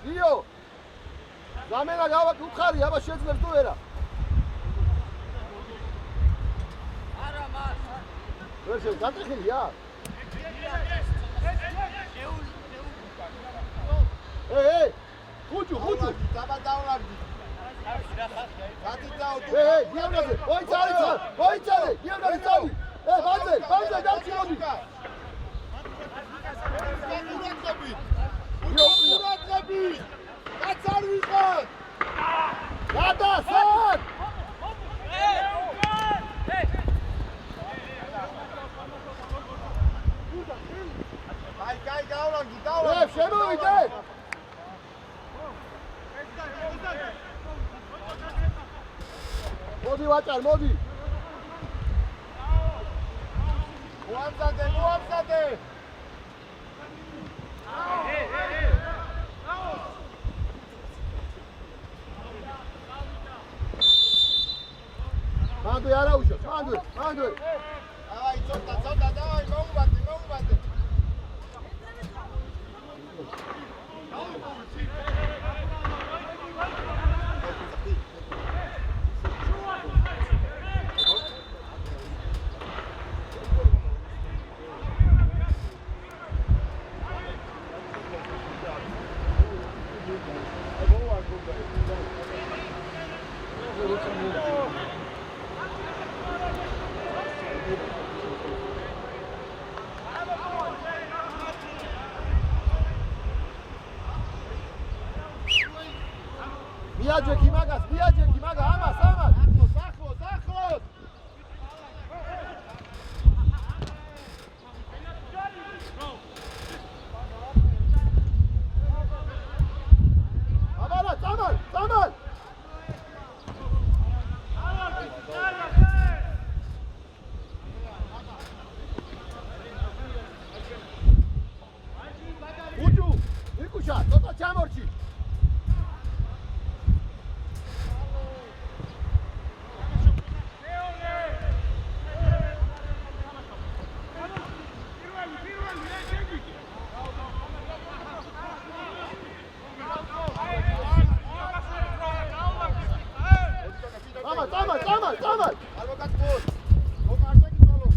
Dio! Zamena gava ukhari, aba შეძლებს თუ ვერა? არა მას. ვერ შეგატეხილია? ეი! ხუჭუ! დაბადავნარდი. გათი დაუდი. დიაგნოზი, მოიცადე, დიაგნოზი წავი. ბანზე დავჭიროდი. ურადღები! კაც არ ვიყავ! გადასად! კაი, გავლანგი. შემოვიდე! მოდი ვაჭარ, მოდი! მოამზადე! მანდვე არა უშავს, მანდვე. აი, ცოტა, დავაი, მოუმატე. მიაჯექი მაგას, ამას. ახლოს. აბალა, წამალ. უჯუ, იკუშა, ცოტა ჩამორჩი. წამალ. ალბათ გოლ. მოკარშეკი ბოლო.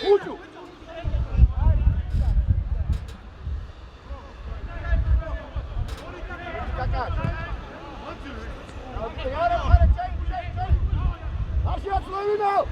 Fugiu! Așa, Florino!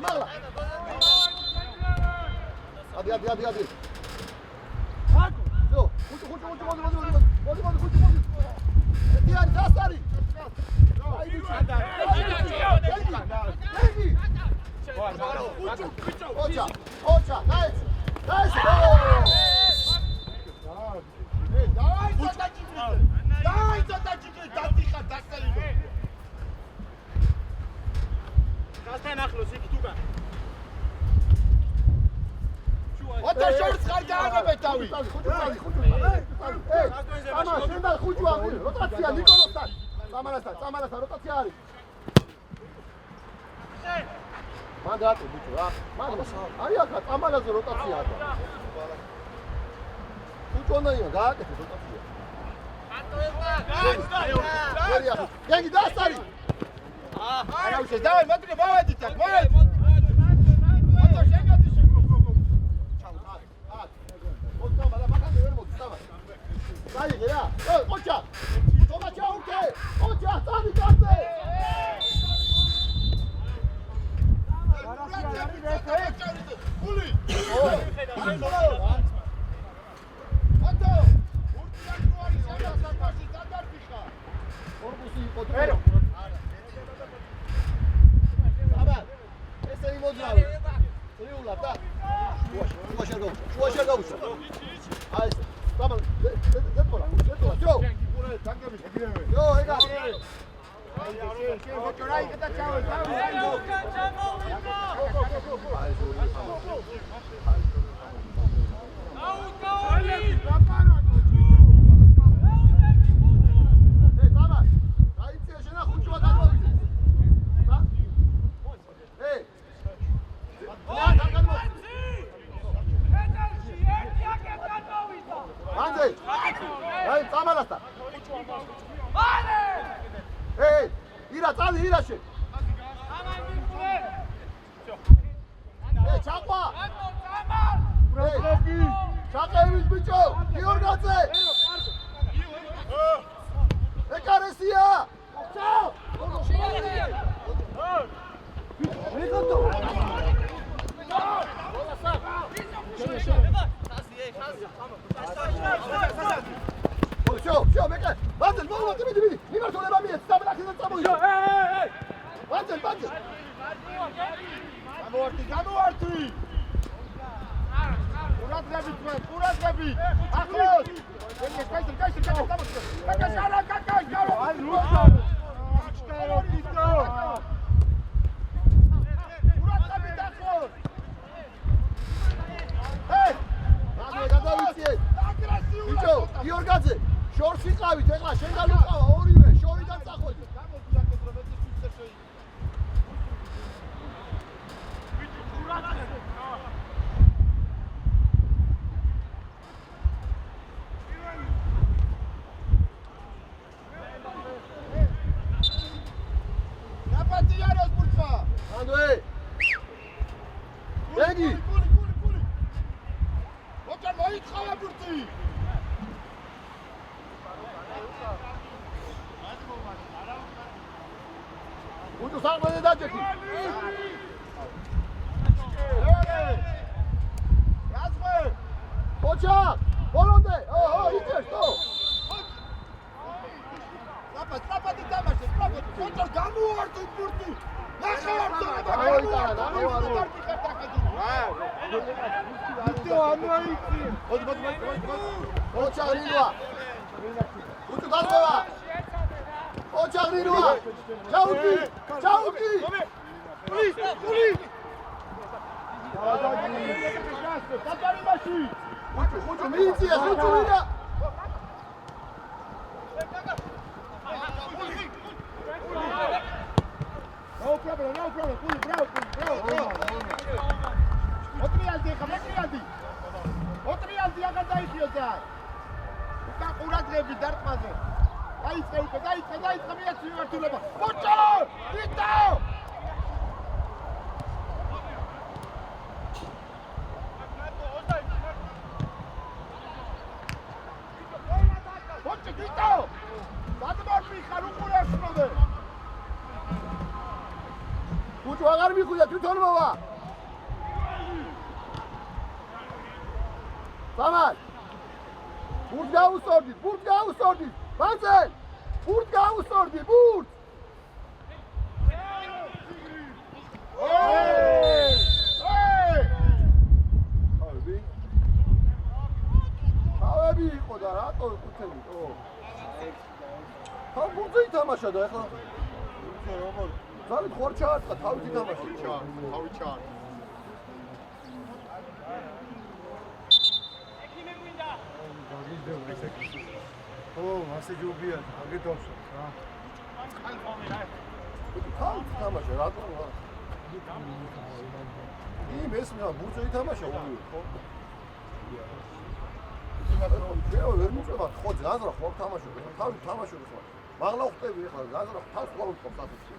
Magla. Hadi. Zo, Hadi. Diğer Kasari. Ocha, nice. Kastan ახლოს იქ თუგან. ოთა შორს ხარ გააგებეთ თავი. ამა შენდა ხუჭვა როტაცია ნიკოლოსთან. წამალასთან როტაცია არის. მან დაატო ბიჭო რა. აი ახლა წამალაზე როტაციაა. უჭონაია გააკეთე როტაცია. გენგი დასტარი. არა უშეს დავай მოდი მოვედით აქ მოვედი. Dai, che là! Occia! Toma ciao che! Occia, stai cazzo! Uli! Corpusi potrero. Tamam. Ese limozao. Riula, da. Şuaşa gavuşa. Ay. Tamam. Zetpola. Yo. Yo, ega. Hey, ira, tali, ira şey. Hey, çakma. Hey, çakaymış biço. Giorgatse. Ne karesi ya? Çao. Ne kadar? Şo, bekle. Bandel, bidi. Nimer tole bami, stabla kızın tabu. Hey. Bandel. Gamorti. Urat gabi. Akos. Kaçtır. Ay, lütfen. Urat gabi takos. Hey. Gadavitsi. Biço, Giorgatse. შორს იყავით, ეხლა შენ გალუყავა ორივე, შორიდან წახვედი. Napatiaros, purfa. Andrei. Gegi. Ocha moitkhala burti. Ucu saklanı da çekin. Yazma. Koça. Bolonde. İçer. Lapa ditamaşe. Koça gamu vardı burti. Nasıl yaptın? Koça Rinua. Ucu gazgova. Koça Rinua. Çauki. Uli. Tatari başı. Ucu milicija, ucu Rina. No problem. Uli, bravo. Otrialdi, agada ikhioza. Uka quradrები დარტყმაზე. Დაიწყე მიაჩი მართულება. მოჭო! ვიტო! მოჭი ვიტო! გადმორფი ხარ უყურებს მოდე. Ucu აღარ მიხუდა თვითონ მოვა. Samal. Burt გაუსორდი. Bandel. Burt გაუსორდი. Hey! თავები იყო და რატო კუთები? თავ ბურთზე ითამაშა და ეხლა ზალით ხوار ჩაარტყა, თავით ითამაშა. თავი ჩაარტყა. ასე ჯობია, აგეთავსო რა. თავით ითამაშა, რატო რა? იმ ესმეა ბურთზე ითამაშა ორივე ხო? შეიძლება ვერ მიწევათ ხო გაზრა ხო თამაშობ თავი თამაშობ ხო მაღლა ხვდები ახლა გაზრა თავს ხო ვთქვი საფუძვი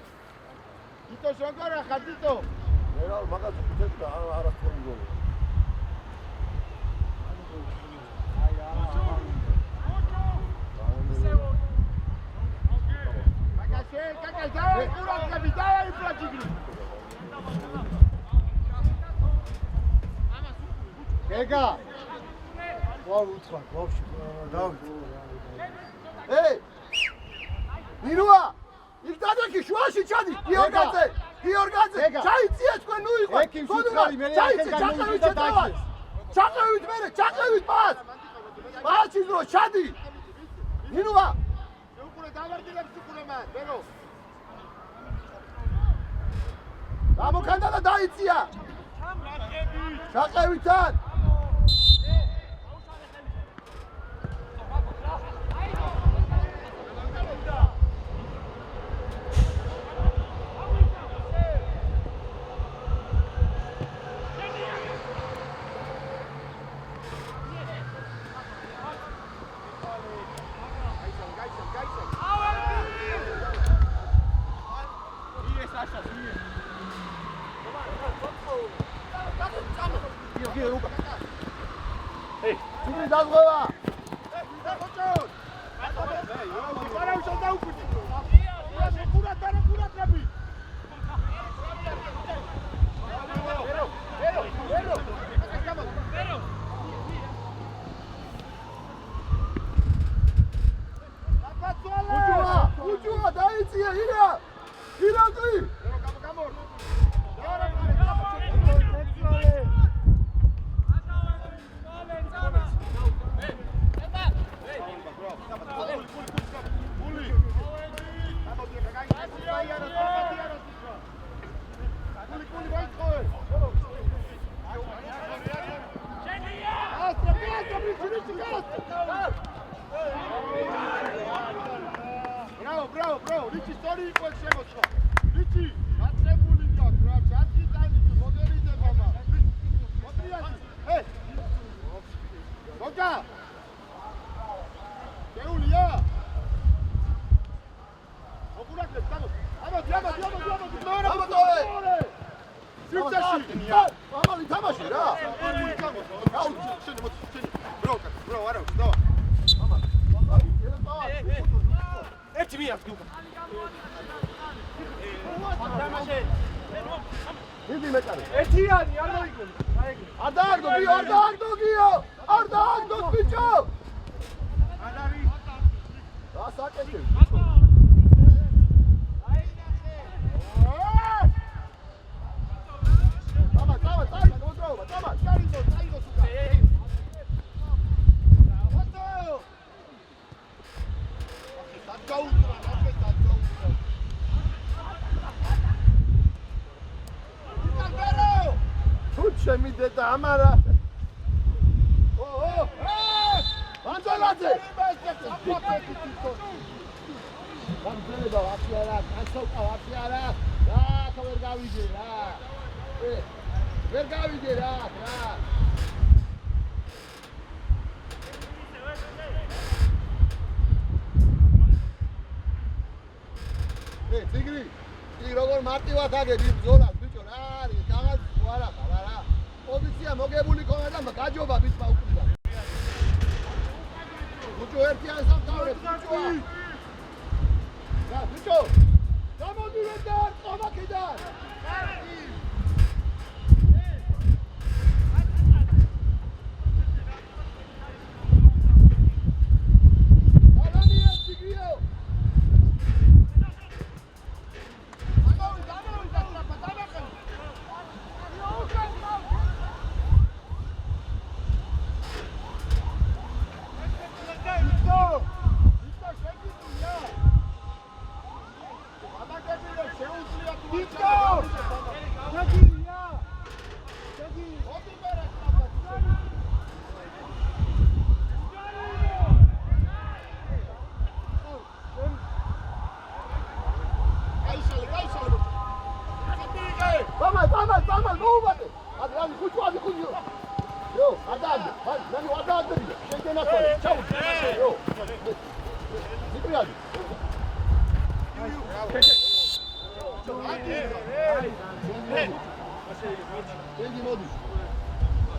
თითო შეგარა ხა თითო მე რა მაგას ვთქვი და არასწორი გოლი Давай, куратками, давай, платигри! Ega! Wow, utra, вообще. Давид. Эй! Нинуа! Илтадაკი შუაში ჩადი! გიორგაძე! გიორგაძე! ჩაიწიე თქვენ ნუ იყო! ეკიმ შუცარი მე ჩაიწი ჩაყევით ჩაყევით! ჩაყევით მე! ჩაყევით მას! მას იზრო ჩადი! ნინუა! შეუყურე დავარდილებს უყურე მას, ბერო! გამოქანდა და დაიწია! ჩაყევითან! Hey, დაზღვევა! უჯუა დაიწია ირა! ირაკლი! Bravo, Richie, sorry for შემოწყო. Richie, გაწებული გაქვს რა, ჩატი დაიწყო, მოდერიდე მამა. მოტრიაში. ჰე. მოგა. შეულია. მოგურაკებს, გამო. ამოდი. სიუცაში. ამალი თამაში რა. Bro, არა, დავა. ერთი მიაქვს უკვე. დიდი მეტარი. ერთიანი არ მოიგონი. არ დააგდო ბიჭო. არ არის. რა საკეთებ? ჩემი დედა ამარა. ვანძელაძე. ვანძელება ვაფიარა, კაცოყა ვაფიარა. რა, ხო ვერ გავიგე რა. ვერ გავიგე რა. ციგრი, როგორ მარტივად აგები ბრძოლას, ბიჭო, რა არის, რაღაც ვარა ხარ რა. პოზიცია მოგებული ქონა და გაჯობა ბიჭმა უკრიდა. ბიჭო, ერთიან სამთავრებს, ბიჭო. რა, ბიჭო, გამოდივე და არ ყომაკიდან. მოუბადე. ადამი ხუჭო. Yo, adagde. Lan adagde diyor. Şeyden atıyor. Çabuk. Yo. Zikriyadi.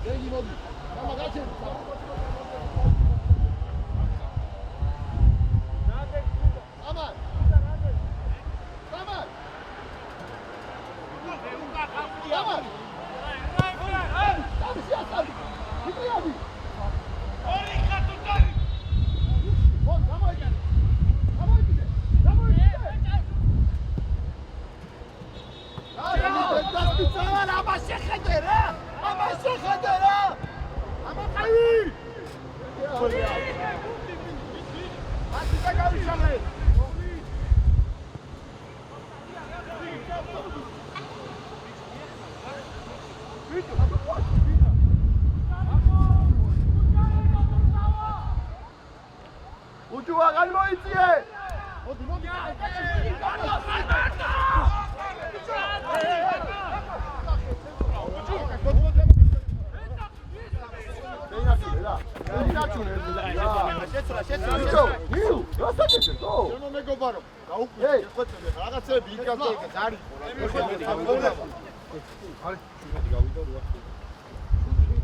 Dengi modus. Ama kaçın. Aman. Abi siyasal. Zikriyadi. 우주와 갈로이지에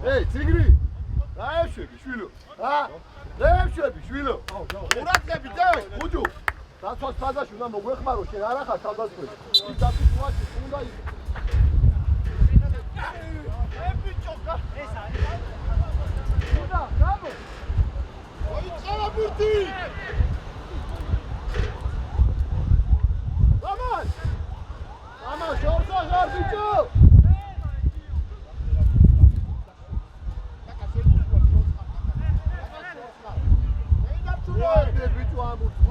Hey, Tigri! Raevşebi, şuilo. Ha? Raevşebi, şuilo. ურაცხები დევ უჯუ. დაცვას ფაზაში უნდა მოგვეხმარო, შენ არ ახარ თავდასხმები. ის დაცვის მოაჩი უნდა ის. ეპიჭოკა ეს არის. უნდა, გამო. ოიცაა ბურთი. Aman, şorsa gar biço.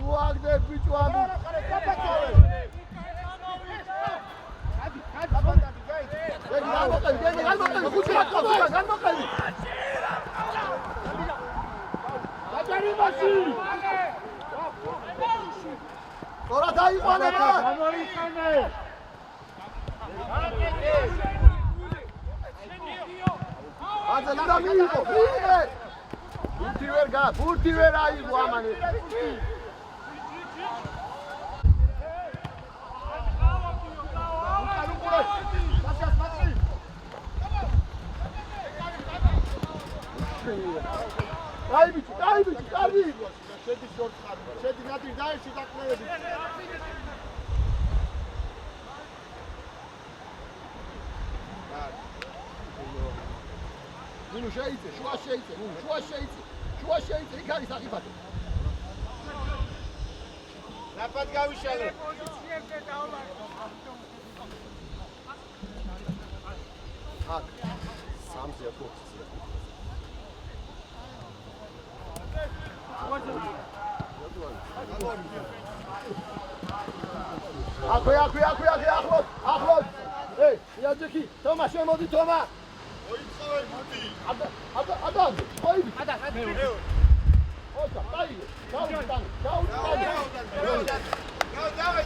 Luagde biço amu. Τώρα θα είπανε Άντε να μην იყო, φύγε! Ბურთი ვერ აიღო ამან Dai bici, კარგი! შედი შორტ ხარ, შედი ნადი დაიში დაკლევები. ნუ შეიცე, შუა შეიცე, იქ არის აღიფათო. ნაფად გავიშალე. აქ, სამზე ფოქსია. ახლოს. Ey, იაჯექი, თომა შემოდი თომა. ოიცავე ბურთი. ადან, მოიდი. ადან. ოცა, დაიგე. დაუჭი. დავай.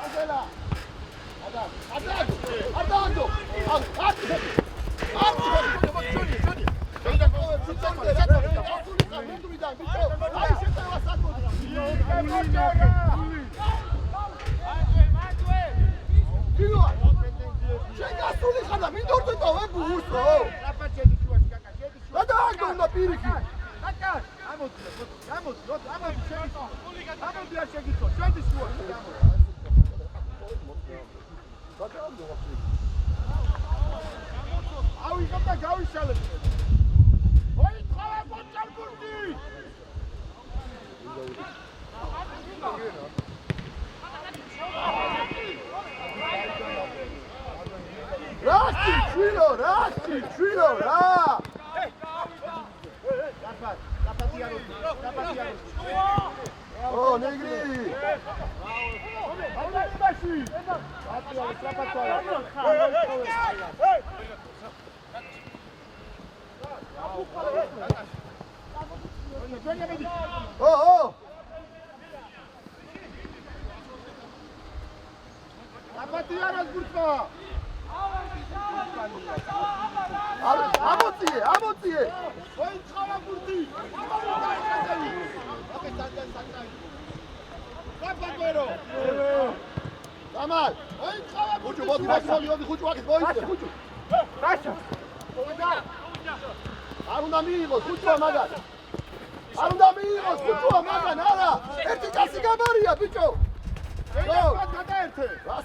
Angela. Adando. ავიღებ და გავიშალებ. ოიცავე ბურთი. Rasti, čvilo, ra! O, ne igri! ო აპატიანას ბურთა ამოწიე ოიცხავა ბურთი აპატერო დამალ ოიცხავა ხუჭუ მოდი ხუჭუ აქეთ მოიწე ხუჭუ რაშა არ უნდა მიიღოს ხუჭუა მაგან არ უნდა მიიღოს ხუჭუა მაგან არა ერთი კაცი გამარია ბიჭო გადაერთე რა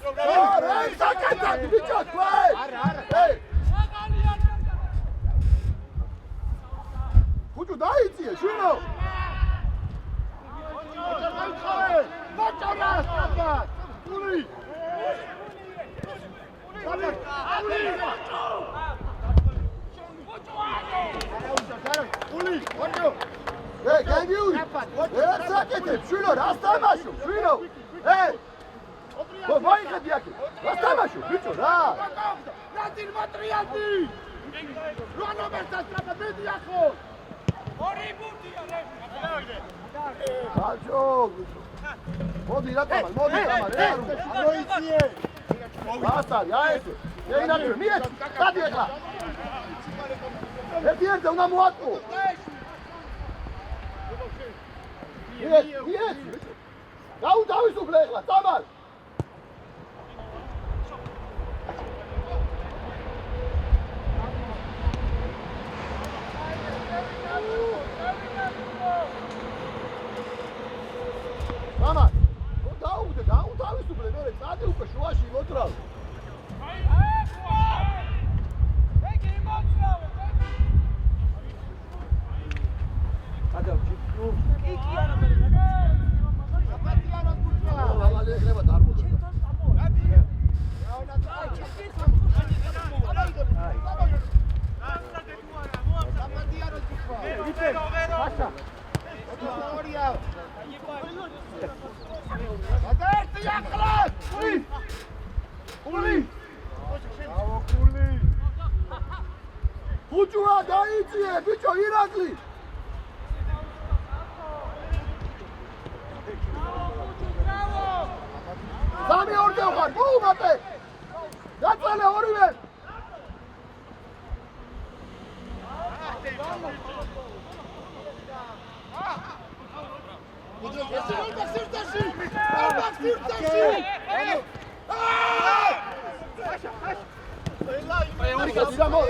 საკეთებ ბიჭო თქვენ ხუჭუ დაიწიე შინო განგიული რა საკეთებ შინო რას თამაშობ შინო მოიხედი აქ რას თამაშობ ბიჭო რა ბაჭო მოდი რა თამარ მოდი თამარ მოიწიე გასტარი აი ესე ეინაკრე მიეც დადი ახლა ერთ-ერთი უნდა მოატყო მიეც დავისუფლე ახლა თამარ Mama, დაუთავისუფლე, მერე წადი უკვე შუაში მოძრავ. გადავჭი. კი არა მე. აპატიანას ბურთა მაღალი ეხება დარბოდა. რაშა ხუჭუა დაიწიე ბიჭო ირაკლი სამი ორდე ვარ მოუმატე დაწალე ორივე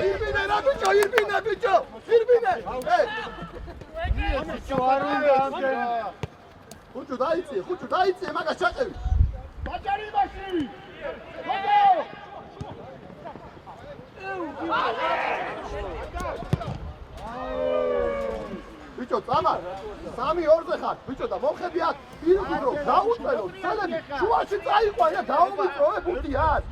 ირბინე რა ბიჭო ირბინე ბიჭო ირბინე ხუჭუ დაიწიე მაგას ჩაყევი ბაჭარიმაში ბიჭო წამარ 3-2-ზე ხარ ბიჭო და მომხედი აქ პირიქრო დაუწელო ცელები შუაში წაიყვან და დაუმიწოვე ბუდიად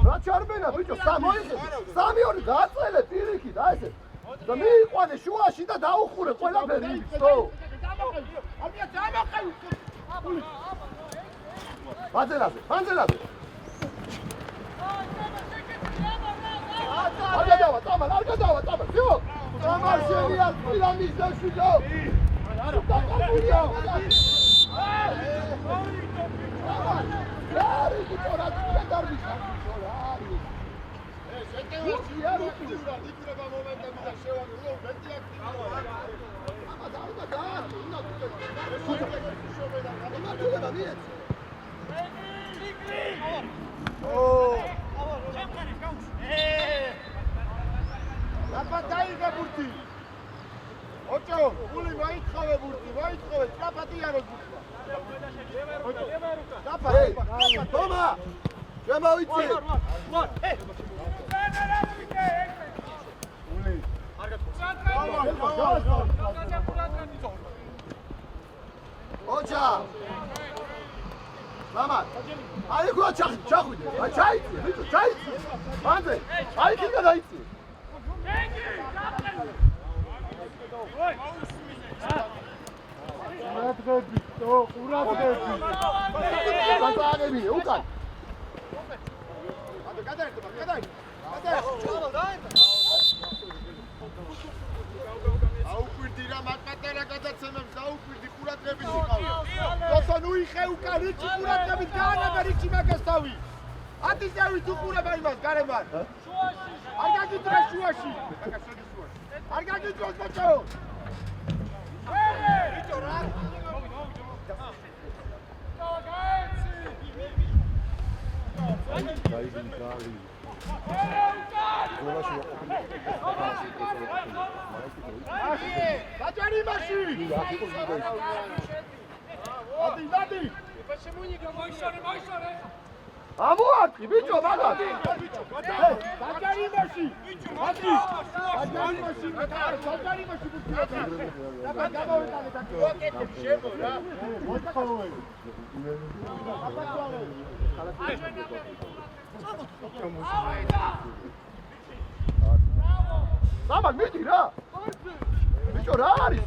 რა ჩარბენა ბიჭო მოიხე 3-2 გაწელე პირიქით აი ესე და მიიყვანე შუაში და დაუხურე ყველაფერი იცო ბაძელაზე არ გადავა წამარ ვიო წამარ შენია პირამის დაშვიდო არა დაკარგულია არის ბიჭო რა დარბიშა აპატაიგა ბურთი ოჭო გული მაიცხავე ბურთი მაიცხავე აპატიანოს ბურთი თომა შემოვიწი ოჭა მამა აი გვა ჩახვიდე აი ჩაიწი ბიჭო ჩაიწი მანდე აი კიდე დაიწი ყურადღები უკან აუკვირდი მოდი რა მატპატარა გადაცემებს დაუკვირდი ყურადღებით იყავი. თოთო ნუ იხე უკან რიჩი ყურადღებით გაანაბა რიჩი მაგას თავი. ატისავით უყურება იმას გარემან. შუაში. არ გაგიძრა შუაში. მაგას შედი შუაში. არ გაგიძროს ბოჭო. ბიჭო რა. Бачари маши! Ади! Почему не мойшоре? ამოარტყი ბიჭო მაგას Бачари маши! Ади! Бачари маши! Бачари маши! Давай, так. Окей, შემო რა. მოწყოვე. სამან მიდი რა ბიჭო რა არის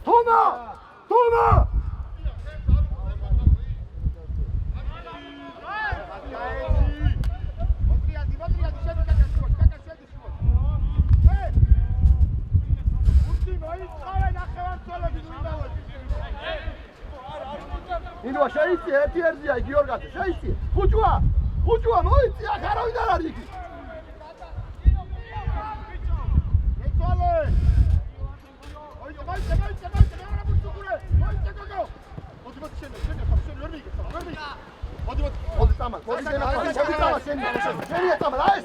თომა ინო შეიცი ერთი ერთია გიორგატე შეიცი ხუჭვა მოიცი აქ არავინ არ არის იქ ეცვალე ოი მაიცა რა ბუჭუგურე მაიცა გოგო მოდი შენ ვერ მიიგე მოდი თამარ შენია თამარ აი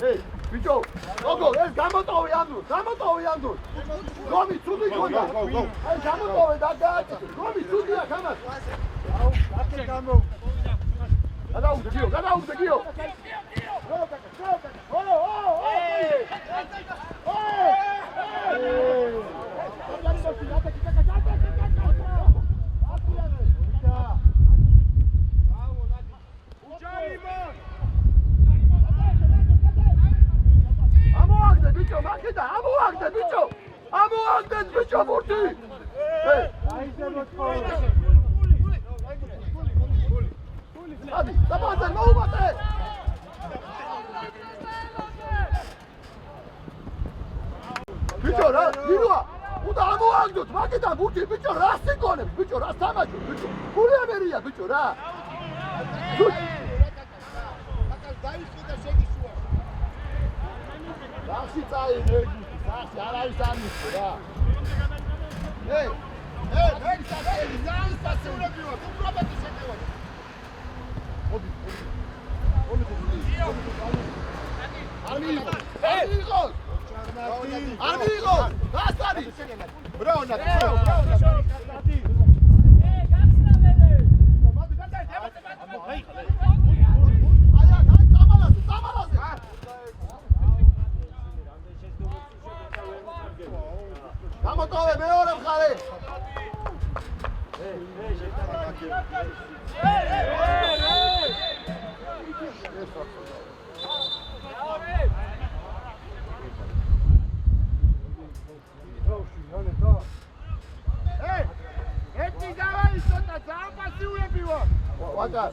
ეს ბიჭო გოგო ეს გამოტოვე ანდურ რომი ცუდი გონდა აი გამოტოვე და გააცი რომი ცუდია ხამას აკე გამო გადაუგდე გიო ამოაგდე ბიჭო მაკედა ამოაგდე ბიჭო მურტი ადი დაბაზე მოუმატე ბიჭო რა იროა უდა ამოაგდოთ მაკედა მურტი ბიჭო რა სიკონებს ბიჭო რა თამაშობ ბიჭო გულემერია ბიჭო რა დაიხიდა შეგი შუა სახში წაიღე სახში არ არის ამის რა Amigos! Bastari! Brona! გამოტოვე მეორე მხარე. ეტი დავაისო და ძალიან პასიურები ვარ. ვაჭარ.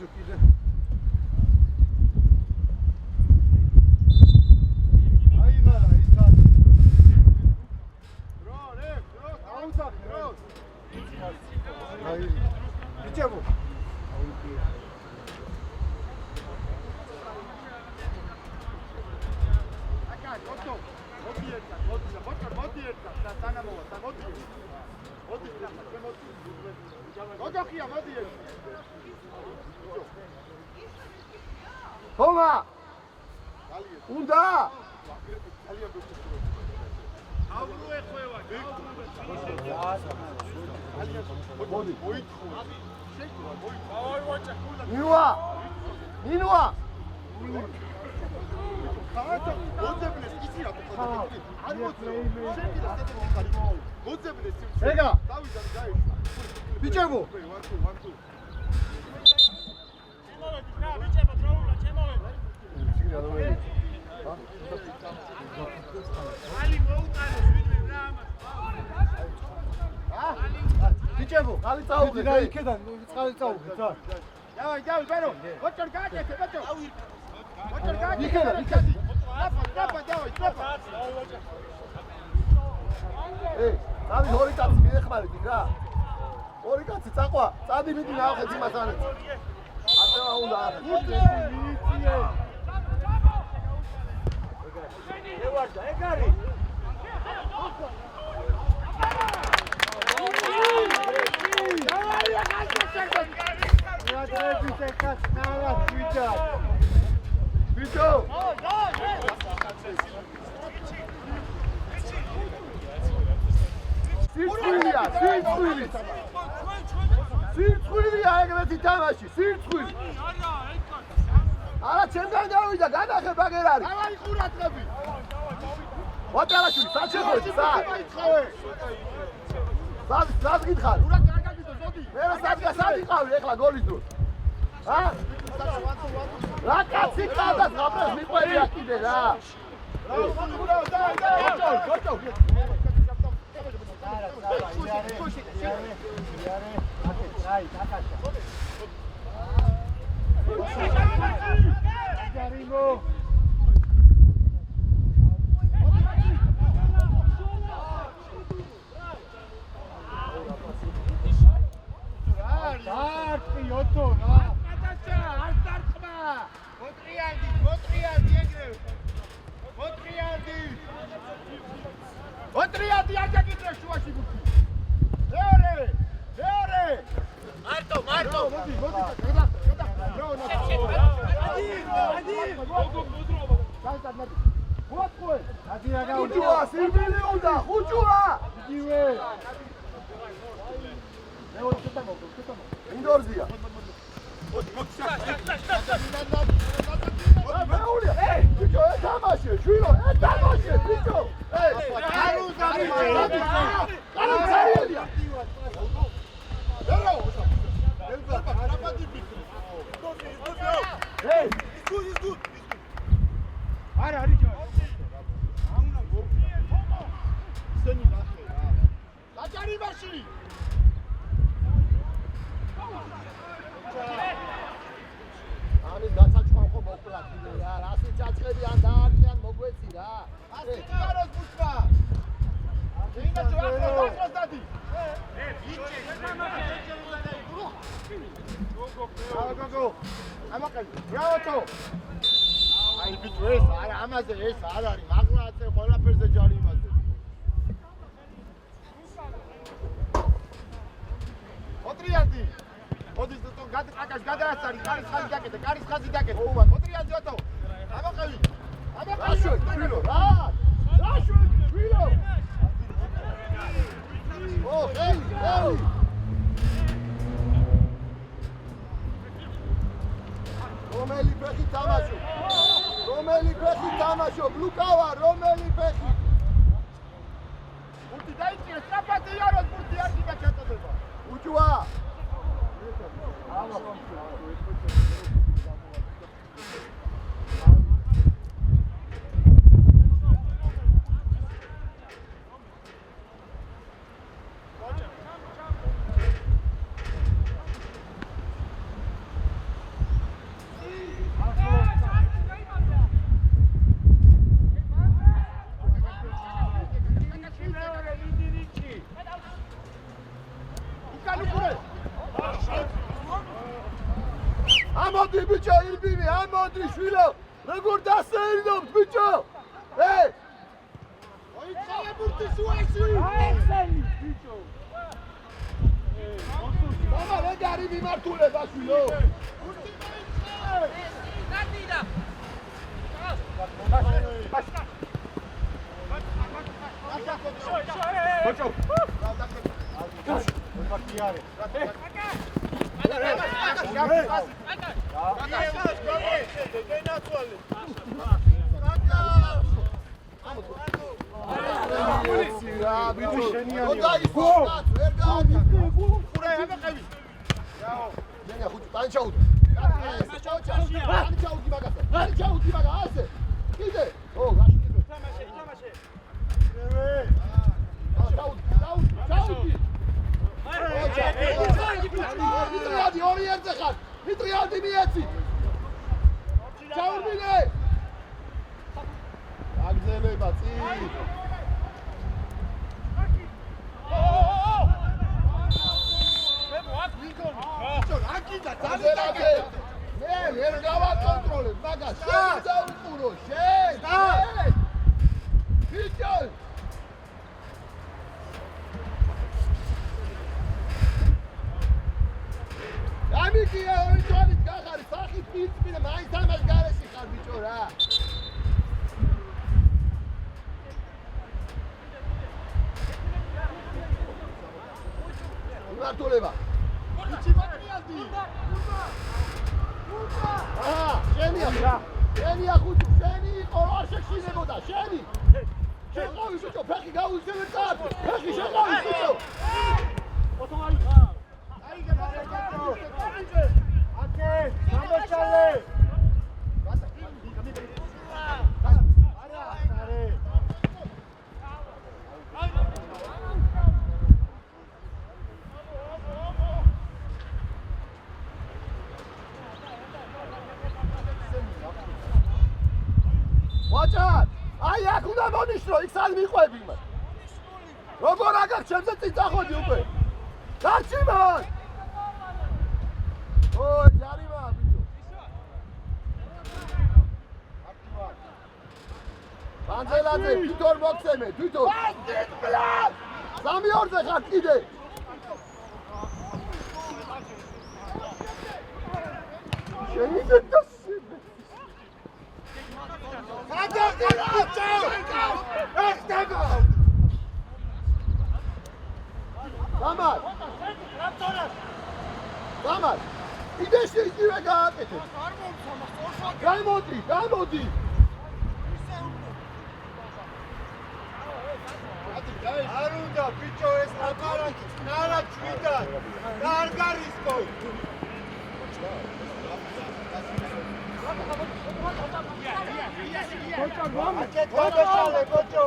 Bičevo. Akaj, gotov. Modi ertak. Da sanamova, da modi. Modi, da modi. Godohia, modi ertak. Toma! Უნდა! Avru ekhveva. მოდი. აი ვაჭა. ნინუა! ხათა, მოძებნეს იცი რა თქმა უნდა. არ მოძებ. შენი და სტატუსი ხარ. მოძებნეს. ეგა. დავიდან გაიშვა. ბიჭებო. 1 2 ჩემოვედი რა ბიჭებო დროულა ჩემოვედი სიგნალ მომედი. ბიჭებო, ხალი წაუღე და იქიდან წყალი წაუღე, ძა. დავი, ბერო. ოჩორ გააკეთე, ბეჭო. ოჩორ გააკეთე. იქიდან. ტრაპა, დავი, ტრაპა. დავი ორი კაცი მიეხმარებით რა. ორი კაცი წაყვა, წადი მიდი ნახეთ იმას ანეთ. ატევა უნდა ახეთ. მიიწიე. ევარდა, ეგარი. ბიჭო! სირცხვილია, სირცხვილი! სირცხვილია ეგრეთი თამაში, სირცხვილი! არა, ჩემთან გავიდა, განახებ აგერ არის! დავაი ყურადღები! ვატარაშვილი, სად შეხვედი, სად? სად გითხარი? ყურად არ გაგიდო, ზოგი! მე სად იყავი ეხლა გოლის დროს? ა? რა კაცი ყავდა, ღაბრებს მიყვები აქ კიდე რა! ოტრიადი არ გაგიწევ შუაში ბურთი. მეორე. მარტო. მოდი, გადა. ხუჭუა, სირბილი უნდა, ხუჭუა! იგივე. ინდორზია. მეულია, ბიჭო, თამაშე, შვილო, თამაშე, ბიჭო. კარუზარია. არა, რიჯო. სენი ნახე რა. გაჭარიმაში. ამის გაცაჭყან ხო მოხლა კიდე რა. რასი ჩაჭყები ან დაარჩიან მოგვეცი რა. ასე გაროს ბუშვა. ენა ჯოაკროს დადი. გოგო. ამაკალი. ბრავო. აი ბიჭო ეს არა ამაზე ეს არ არის. მაგლა ასე ყველაფერზე ჯარი იმაზე. ოტრიადი. ოდის თუ გადაკაკას გადაასარი, კარის ხაზი დაკეთე, კარის ხაზი დაკეთე. ოტრიადი ათო. ამაყევი. რაშველი, შვილო, რა? რაშველი, შვილო. ხელი. რომელი ფეხი თამაშო, ბლუკავა, რომელი ფეხი? ბურთი დაიჭირე, სტრაფად იაროს ბურთი არ გიგა ჩაწოდება. უჭუა. ამოდი ბიჭო, ირბინი, ამოდი შვილო. როგორ დასეირნობთ ბიჭო? ოიცალე ბურთი შუაში. აიხსენი ბიჭო. მამა ეგარი მიმართულება შვილო. ბურთი დაიჭირე. დადიდა. ბოჭო. მიტრიადი ორი ერთზე ხარ. მიტრიადი მიეცი. ჩაურბინე. აგზელება წი. მე ვერ გავაკონტროლებ მაგას. შენ დავიყურო, შენ. ბიჭო. ამიქია ორი ჯვარით გახარი, სახით მიწმინე, მაინც ამას გარეში ხარ ბიჭო რა. მარტულება. ბიჭი მატრიალდი. აჰა, შენია რა. შენია ხუთი, შენი იყო არ შეშინებოდა, შენი. შეყავი ბიჭო, ფეხი გაუჩინე წად. ფეხი შეყავი ბიჭო. ოტომარი. ვაჭარ, აი აქ უნდა მონიშნო, იქ სად მიყვები იმას. როგორ აგარ ჩემზე წინ წახოდი უკვე. გარჩი მან. ოი, ჯარიმა ბიჭო. ბანძელაძე, თვითონ მოხსენე, თვითონ. ბანდიტ ბლად! 3-2-ზე ხარ კიდე. შენი დედასი. გადაგელა ბიჭო! ეხტება! გამარ! გამარ! იდეში იგივე გააკეთე. გამოდი! არ უნდა ბიჭო ეს აკარაკი, ნარა ჩვიდა. და არ გარისკო. გოდაშალე ბოჭო.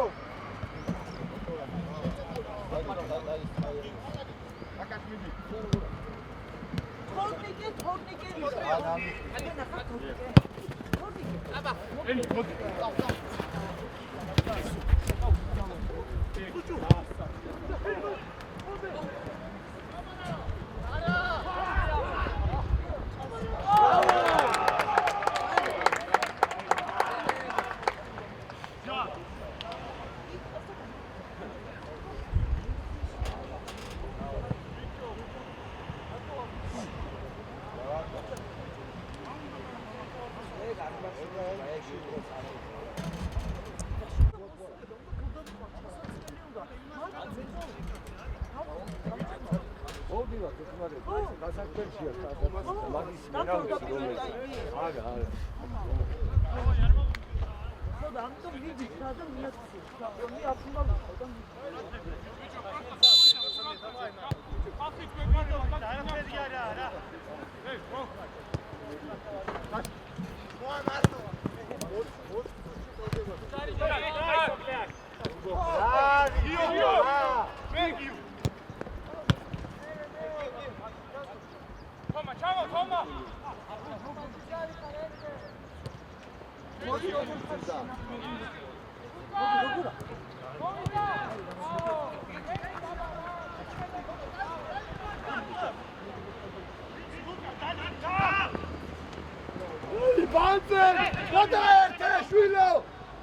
გადაერთე შვილო!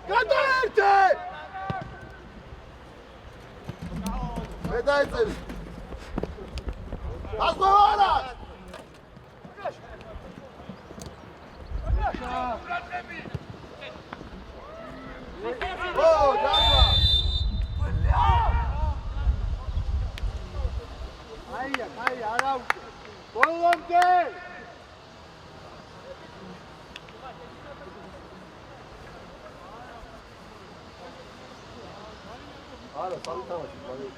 გადაერთე! მე დაეწევი. ასო არა! ო, დავა! აი, არა უკვე. ბოლომდე! არა, სამი თამაში, მაგრამ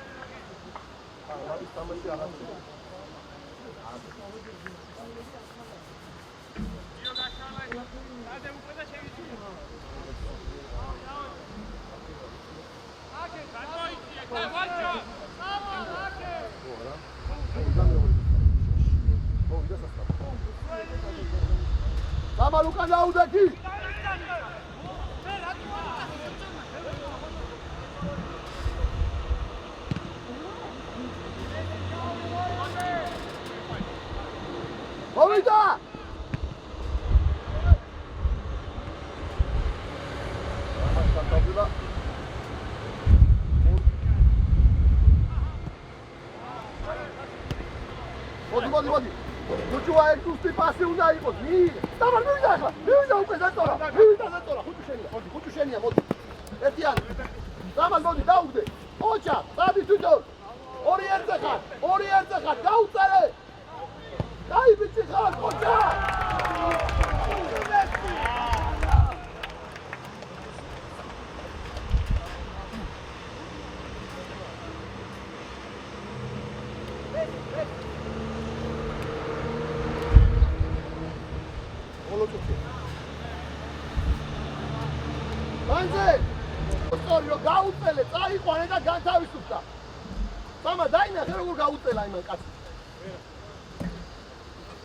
არის თამაში აღარ შეიძლება. Tama Luka Laudaki! Movida! მოდი. ხუჭუა ეკუსტი პასი უნდა იყოს. დამა მივიდა ახლა. მივიდა უკვე ზეწორა. ხუჭუ შენია, მოდი. ერთიანი. დამა მოდი დაუგდე. ოჩა, დადი თვითონ. ორი ერთზე ხარ. გაუწერე. დაი ბიჭი ხარ, ოჩა. გაუწელე, წაიყვანე და განთავისუფდა. სამა დაინახე როგორ გაუწელა იმან კაცს.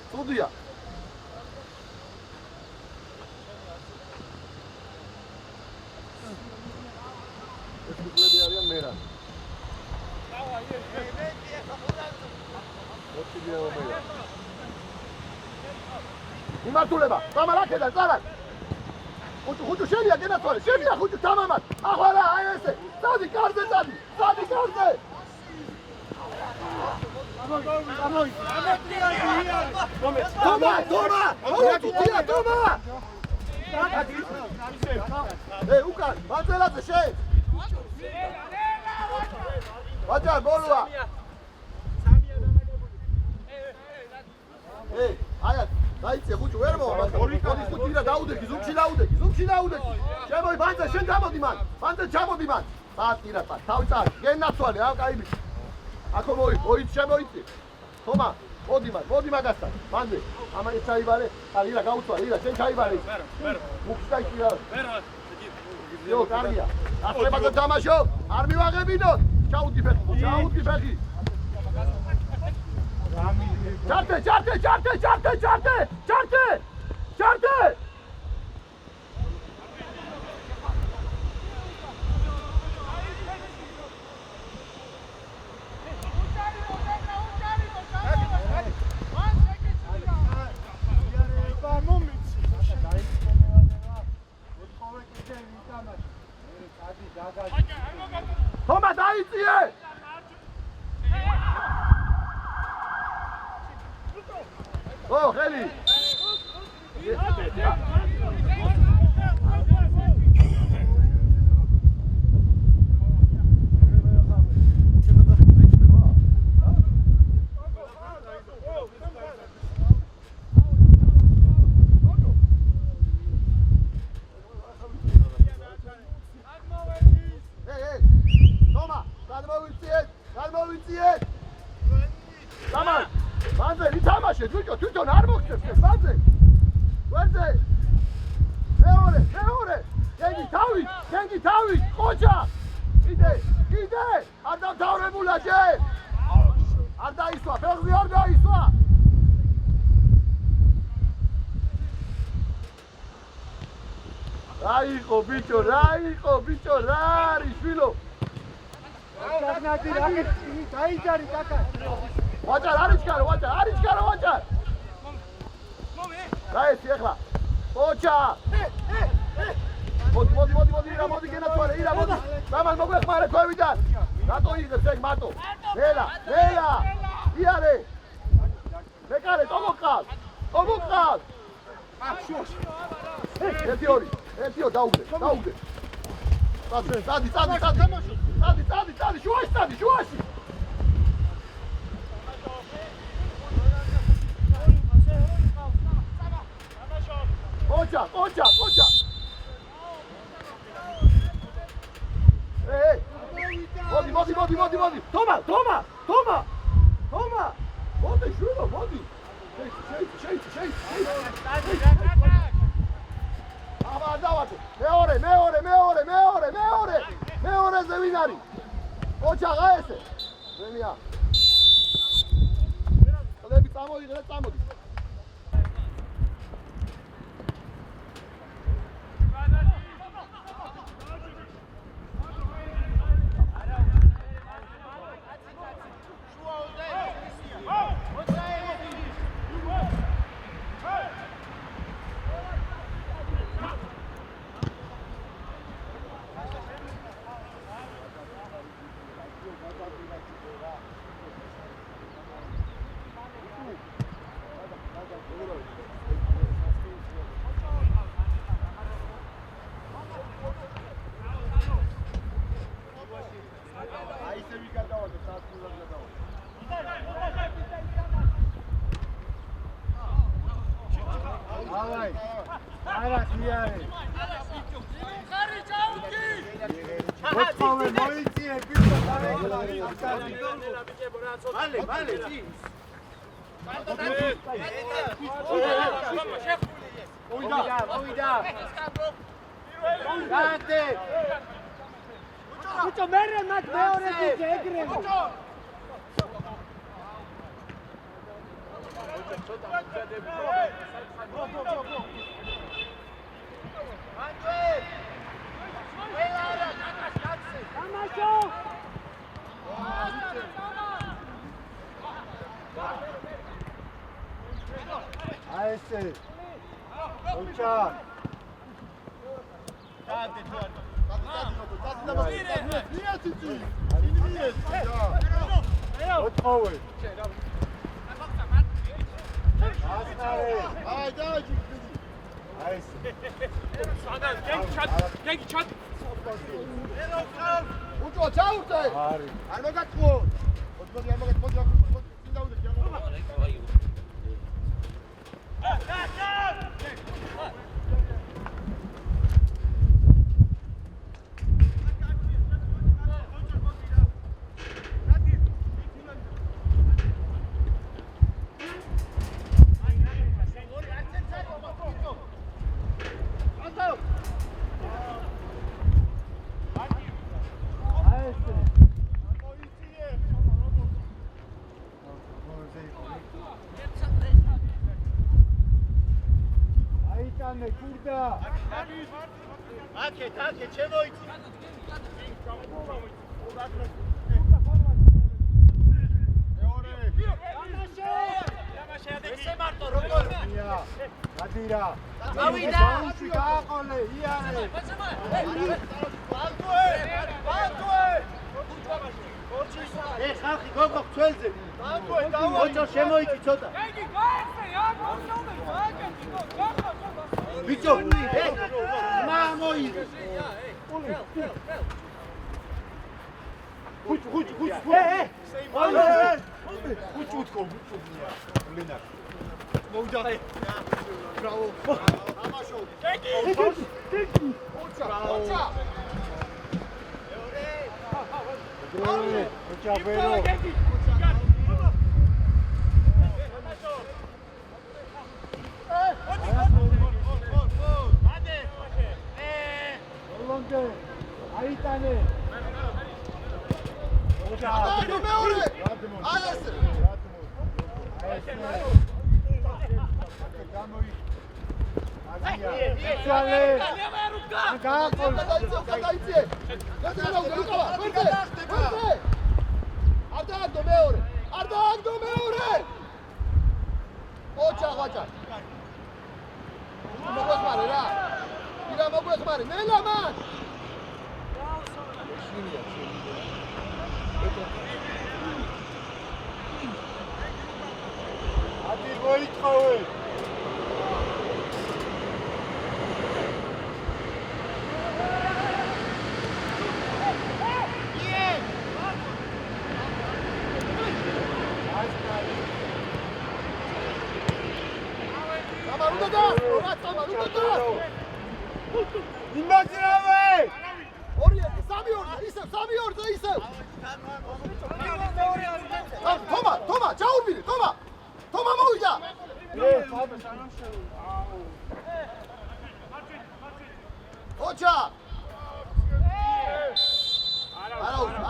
სტუდია. ეს კლუბი არიან მერა. იმართულება, სამა რაკედა, წავალ. ხუჭუ შენია გენაცვალე, შენია ხუჭუ თამამად. ახლა აი ესე, წადი კარზე. თომა! უკან, ბაძელაძე შენ. ბაძა ბოლოა. აია დაიწე ხუჭუ ვერ მოვა. ორი ხუჭი და დაუდექი, ზუმში დაუდექი. შემოი ბანძა შენ ჩამოდი მან. საათი რა პა, თავი წარ, გენაცვალე, კაი ბიჭი. აქო მოიწ შემოიწი. თომა, მოდი მაგასთან. ბანძე, ამან ჩაიბარე. ლირა გაუცვალე, ლირა შენ ჩაიბარე. მუქს დაიჭირა. იო, კარგია. ახლა მაგა თამაშო, არ მივაღებინოთ. ჩაუდი ფეხი. ჩარტე! თომა დაიწიე! ხელი! გადმოვიწიეთ! დამან! ბანძე, ვითამაშე, თვითონ არ მოგწევს ეს ბანძე! ვერზე! მეორე! გენგი თავი! ყოჩა! კიდე! არ დამთავრებულა ჯერ! არ დაისვა, ფეხი არ დაისვა! რა იყო ბიჭო, რა არის შვილო? დაიჯარი კაკა. ვაჭარ არის ჩქარო. დაეცი ახლა. ოჩა. მოდი გენაცვალე, მოდი. დამან მოგვეხმარე ქვევიდან. რატო იღებს ეგ მარტო? ნელა. იარე. მეკარე, ტომოყავს. ერთი ორი, დაუგდე. Stadi, შუაში. Ocha. Modi. Toma. Modi, shuro, modi. Shake. Davate. Meore. მეორეზე ვინ არის? ოჩაღა ესე. რენია. ყლები წამოიღე და წამოდი. Uço merre mat მეორე ძე ეგრევე. Aese. Uçan. უჭო ჩაურდე. არ მოგატყო. მოდი არ მოგატყო. წინ დაუდე.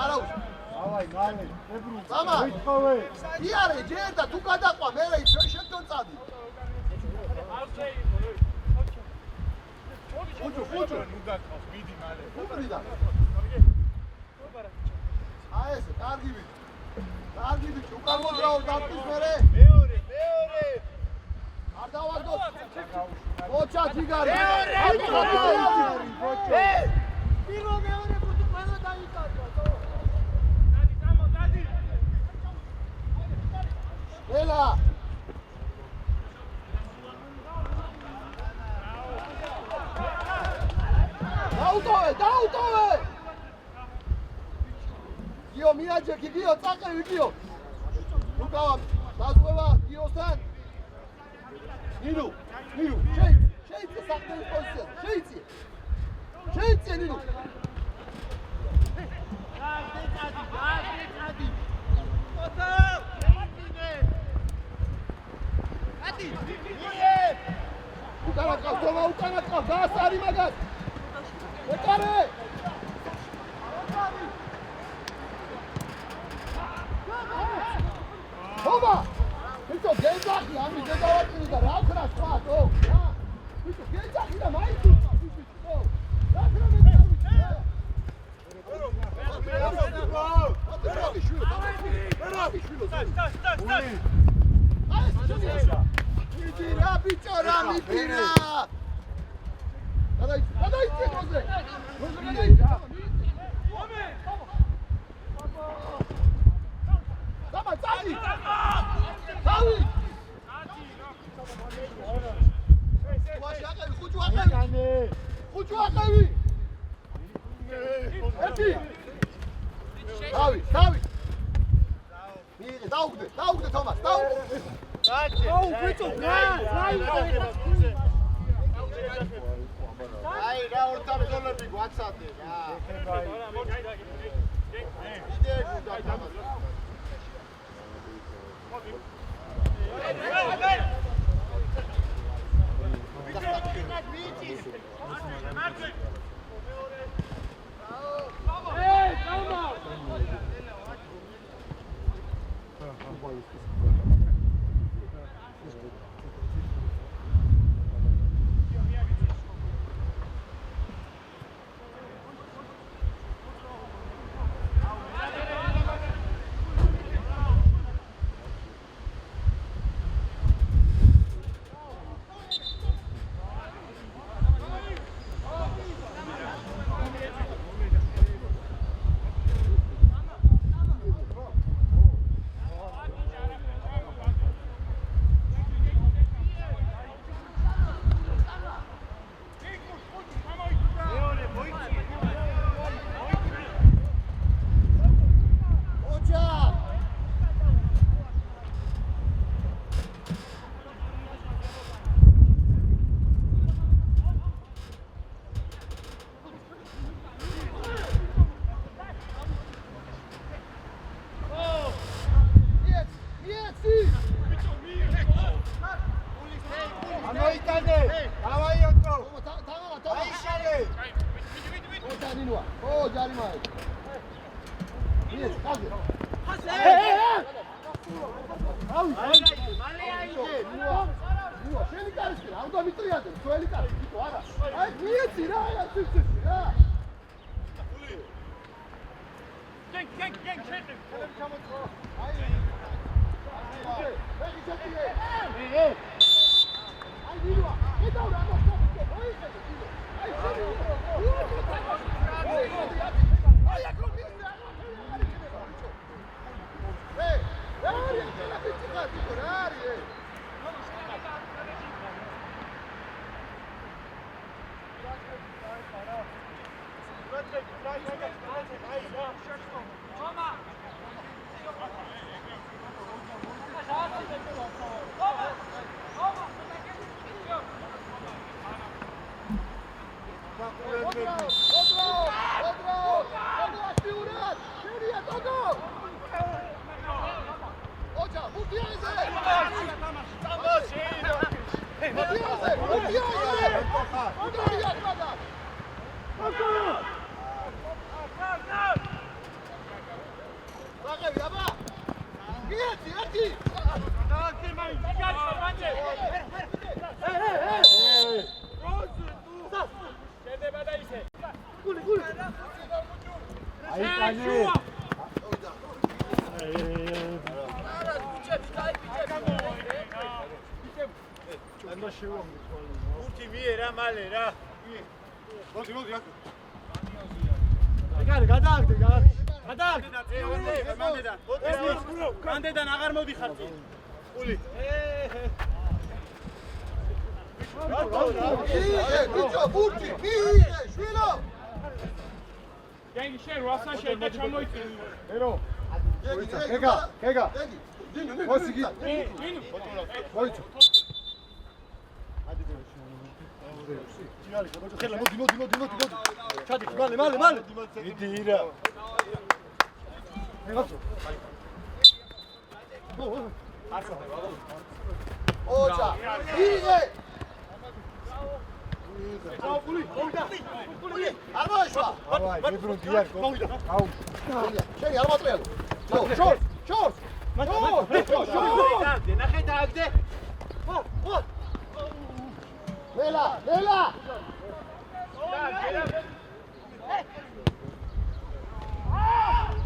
არა უშ ავაი მალე ებრუ მამა ვიტყოვე იარე ჯერ და თუ გადაყვა მე რა შენ წადი ხუჭუ ნუ გაკავს მიდი მალე უბრიდა აი ეს კარგი ვიճი უკან მოძრაო დაფის მერე მეორე არ დავაგდო ოჩა ჯიგარი პირველ მეორე ბუთი ყველა დაიკარგა დადი ელა დაუტოვე გიო მიაჯექი გიო წაყევი გიო ლუკავა დაზღვევა გიოსთან ნინუ შეიცე საყდელის პოზიციას შეიცე ნინუ უკანა ყავს დაასარი მაგას ეკარე ხომა ბიჭო გენძახი ამის დედავატირი და რა ქრა სხვაო რა ბიჭო გენძახი და მაინც ბიჭო რა ქრა მე მიდირა ბიჭო რა მიდირა გადაიცე მოზე დამა წადი დავი ხუჭუ აყევი ერთი დავი მიიღე დაუგდე თომას დაუგდე აუ ბიჭო რა აი რა ორთა ბრძოლები გვაცადე რა ერთი. ურთი მიე რა მალე რა. მოდი აქ. ეგარი გადააგდე. მანდედან აღარ მოდიხარ წინ. ყული. ბიჭო, ბურთი, შვილო. გენგი შენ რასან შეიძლება ჩამოიწვი? ერო. კეგა. მოსიგი. მოიწვი. მოდი. ჩადი, მალე. იდი ირა. მეგაცო. ოჯა. იღე. არ მოიშვა. ავაი, მებრუნ დიარ. აუ. შენი არ მოწრიალო. შორს. ნახე დააგდე. ნელა.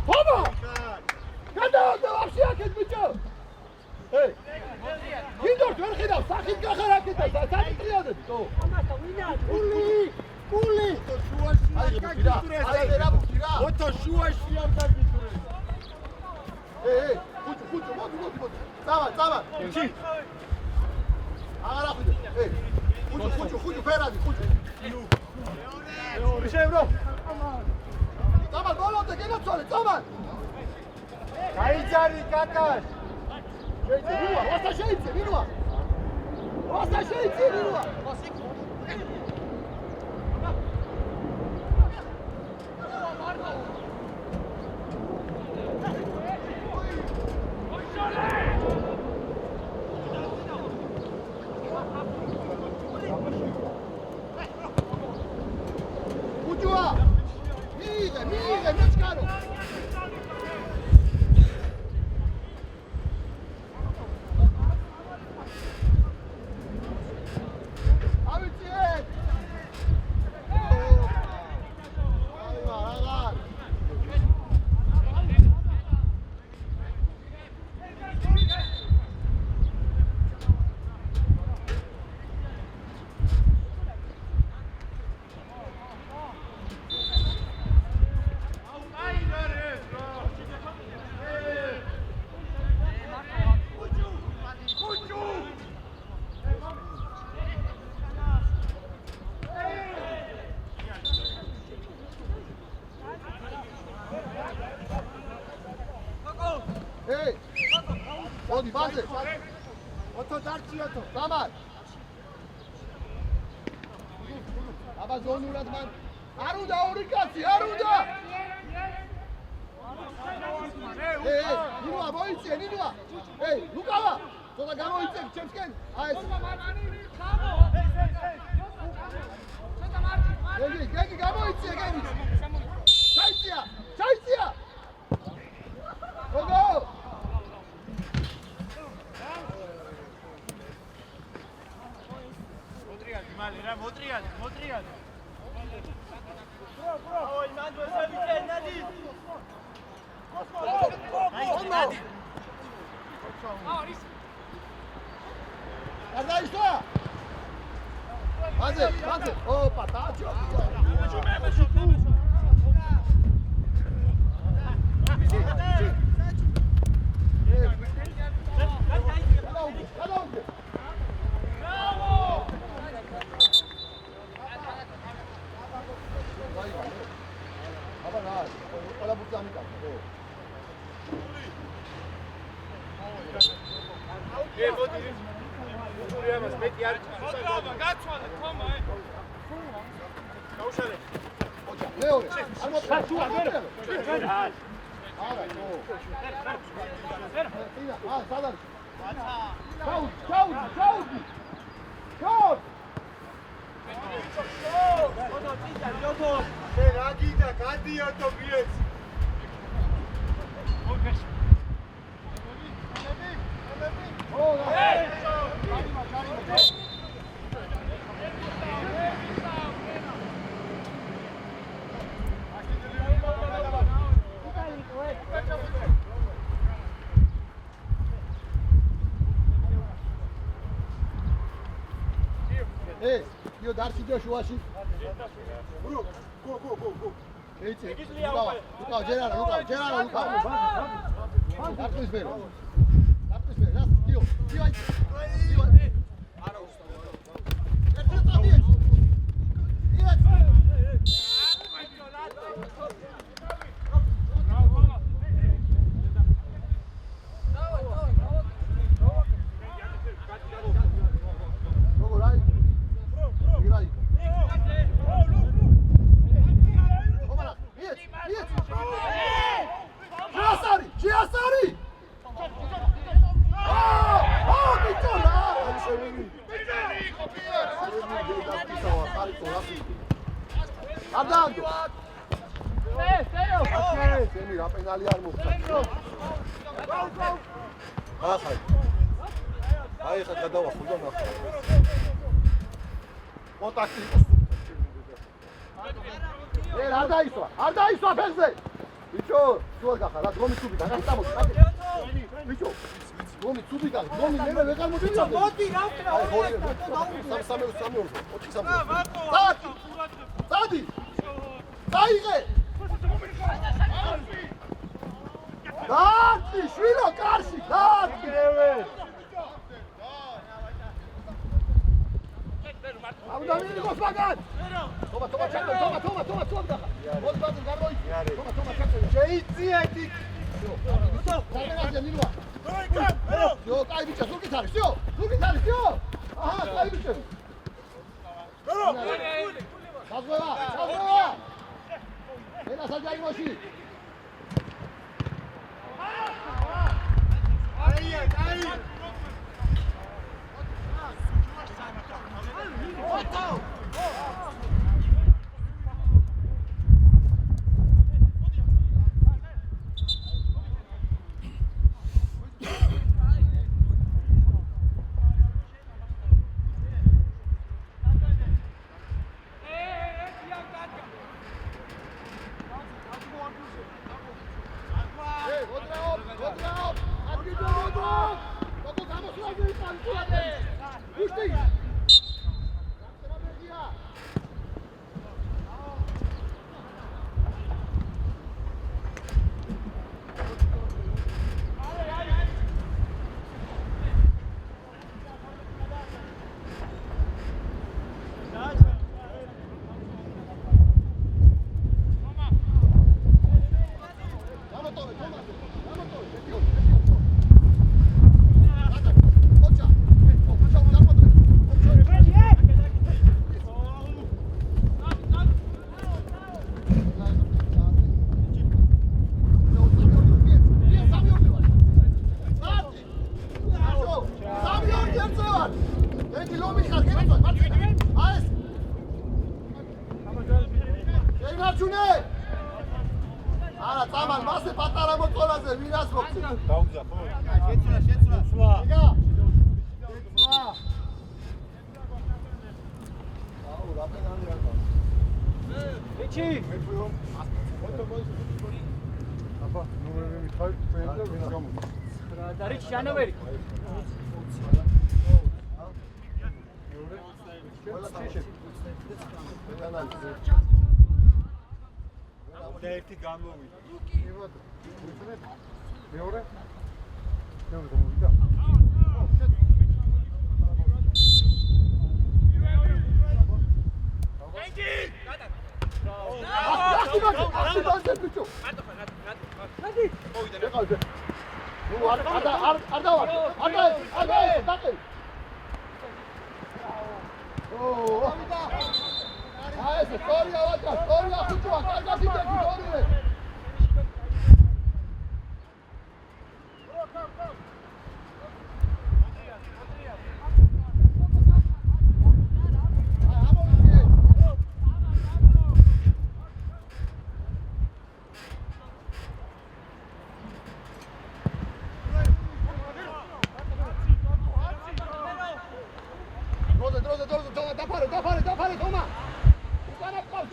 ბაბა! გადააგდე ვაფშე აქეთ ბიჭო. ჰეი. გინდორ ვერ ხედავ, სახით გახარაკეთ და საჭიტრიადები, თო. გული. შუაში აი რა ბუთირა. ოთო შუაში არ დაგიწურე. ხუჭო, მოდი. წავა. ჩი. აღარ ახვიდე. ხუჭო, ფერადი, ხუჭო. შეევრო. წავა, ბოლომდე გენაცვალე, წავა. გაიძარი კაკას. Minua, asta șeițe, minua! Uđua! Mire, mečkano! Hey! Odi, baze! ოთო დარჩი ოთო. Samar! აბა ზონურად მან არ უნდა ორი კაცი, არ უნდა! ნინუა, მოიწე, ნინუა! ლუკავა! ცოტა გამოიწე ჩემსკენ! აი ეს! გეგი, გამოიწე, გეგი! ჩაიწია! გოგო! მალე რა მოტრიალე. ოი მანდ ვესავიწე ნადი. ნადი. Ardaisha! Baze! Opa, tacio! იო დარჩიდო შუაში. ეიცი. ლუკა, ჯერ არა. დარტყვის ბერო. რა, იო. არა უსტავ. ერთად წავიეთ. არ დაისვა ფეხზე. ბიჭო, სულ გახარ, რა გომი ცუბი და რა წამოდი. ბიჭო, გომი ცუბი და გომი მე ვეღარ მოდი. ბიჭო, მოდი რა ვქნა. დადი. დაიღე. დადი, შვილო, კარში, დადი. აბა მიიღოს მაგან. თომა ჩაკო. მოდი ბადურ გამოიწი. თომა ჩაკო. შეიწია იქ. კარგია ნილვა. იო, კაი ბიჭა, ზურგით არის, იო. აჰა, კაი ბიჭა. საზღვევა. ენა საჯაიმოში. აი. დაფარე, თომა. უკანა ყავს.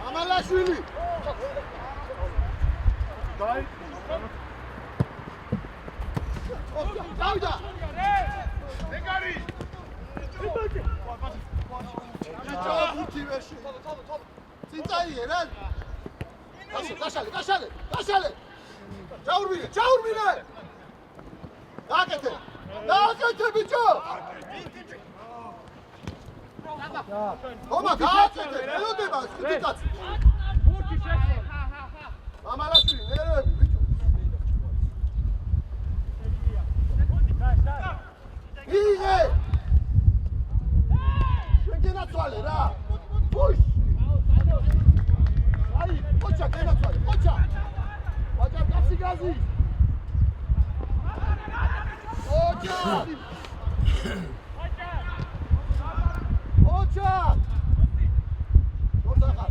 ამალაშვილი დავიდა ეგარი ბუთივეში წინწაიე რა გაშალე ჩაურბინე დააკეთე ბიჭო ხომა გააკეთე ელოდება ხუთიკაც ბურთი შეხვდა ამალაშვილი ნერვები ბიჭო იღე შეგენაცვალე რა ბუშ აი ოჩა გენაცვალე ოჩა კაცი გაზი ოჩა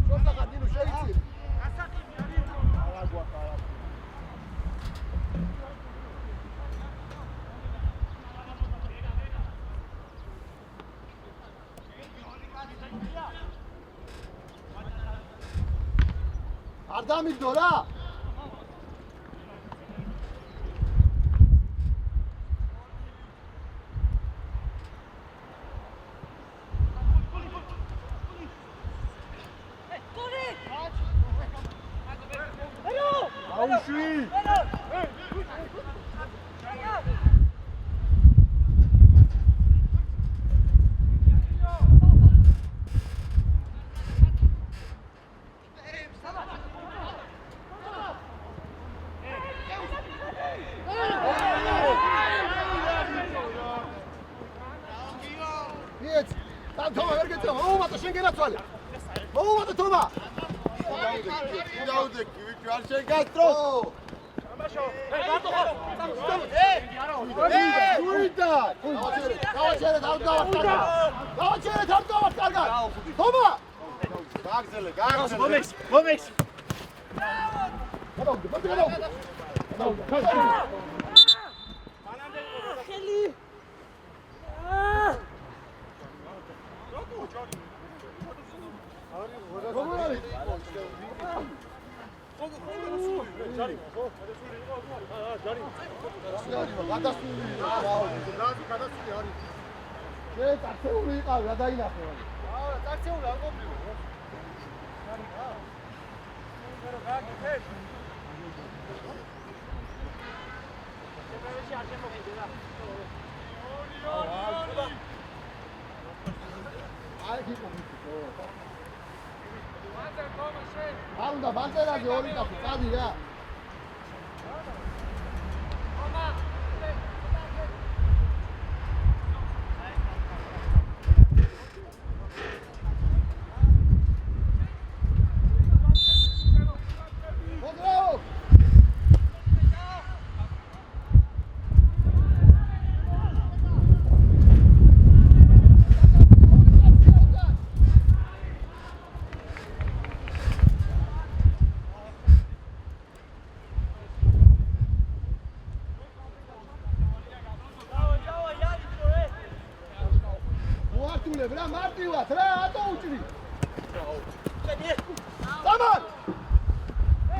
შორსახარ დინო შეიცი არ დამიგდო რა მომექს წარცეული იყავი რა დაინახე წარცეული არ ყოფილა უნდა ბანწერაზე ორი კაფე წადი რა რა მარტივად რა ატო უჭრი დამან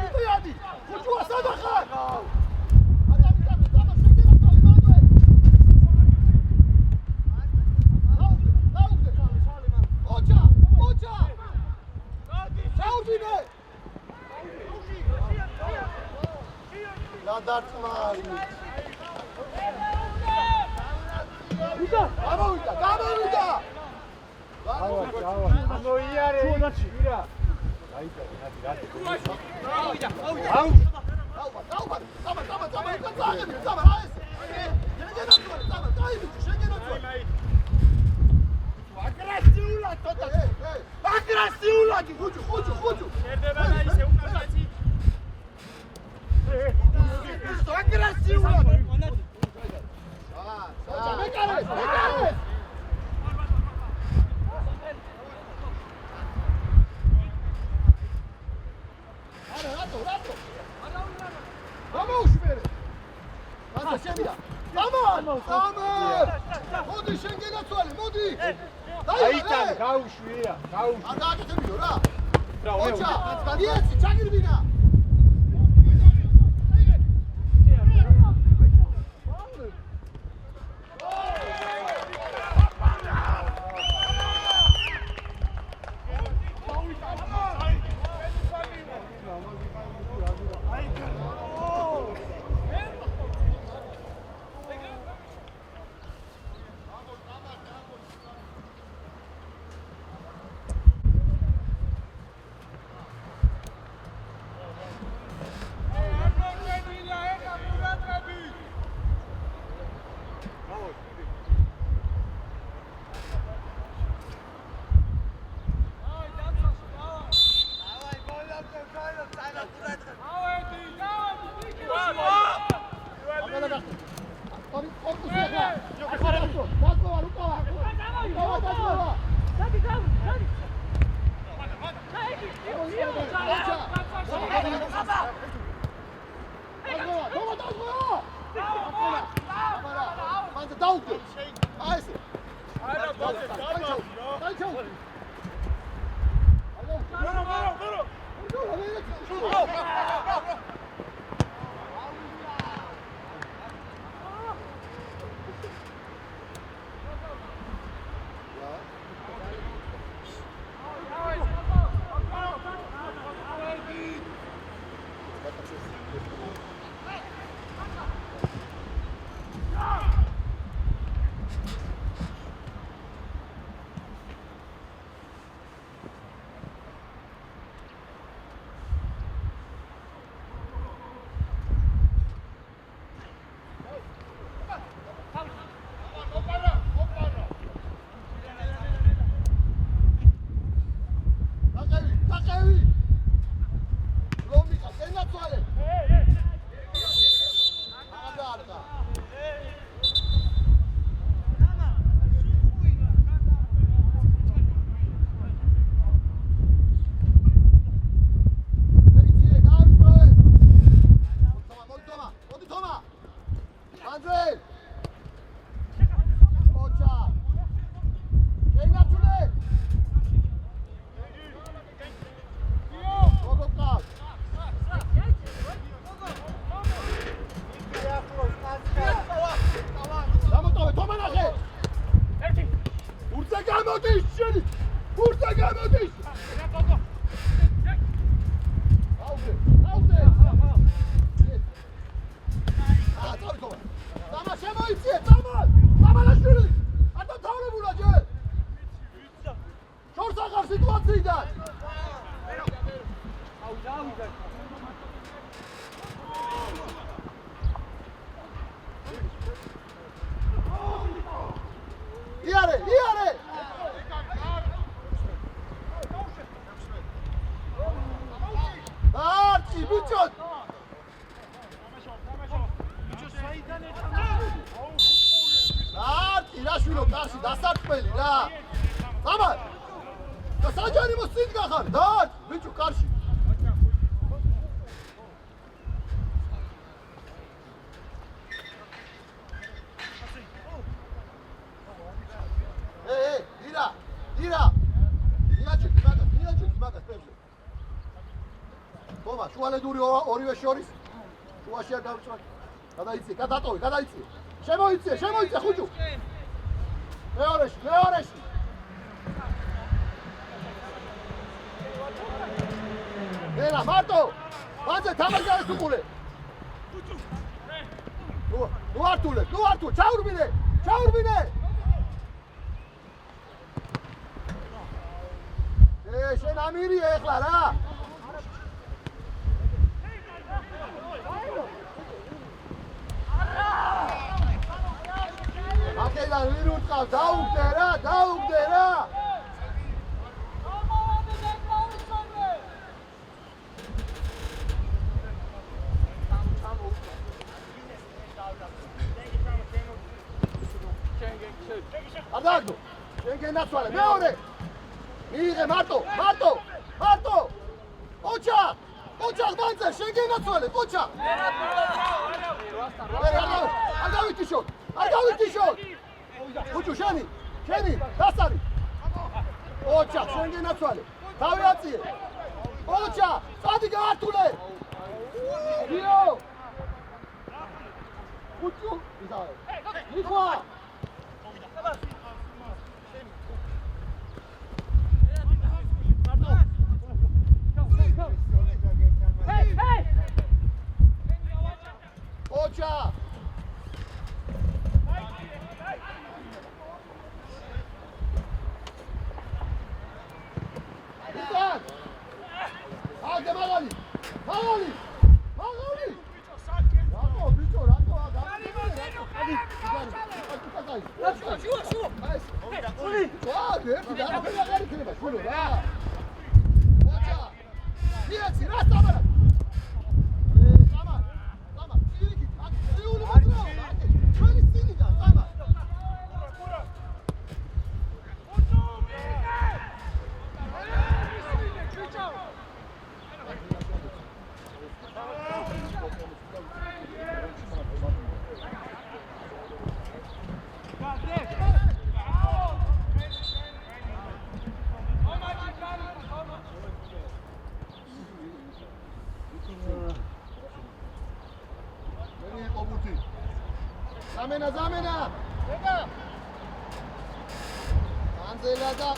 იტიადი ხუჭუა სადახარ ადამიანი დამან შეგერა ოჩა ჩაუდინე რა დარტმარი გამოვიდა ამოიარე ჩუანაჩი ირა Vamos! მოდი შენგენაცვალე, მოდი. აიტან, გაუშვია, გაუშვია. არ გააკეთებიო რა. რა, ოჩა, დიეცი, ჩაგირბინა. ორივე შორის შუაში არ დავწვარ. გადაიცი, გადაიცი. შემოიცე ხუჭუ. მეორეში. ელა მარტო. ბაძე თამაში არის უყურე. ნუ არტულე, ჩაურბინე. შენ ამირია ეხლა რა. აქედან ვერ უტყავ, დაუგდე რა. არ დააგდო. შენ გენაცვალე, მეორე. მიიღე მარტო. ოჩა, მანძე, შენ გენაცვალე, ოჩა. არ გავიტიშოთ. ხუჭუ შენი დასარი ოჩა შენ გენაცვალე თავი აწიე ოჩა წადი გაართულე დიო უჩუ იზაე ნიკვა ოჩა Hadi Magali! Magali! Rako, bicho, Rako, Zamena! Anzelada!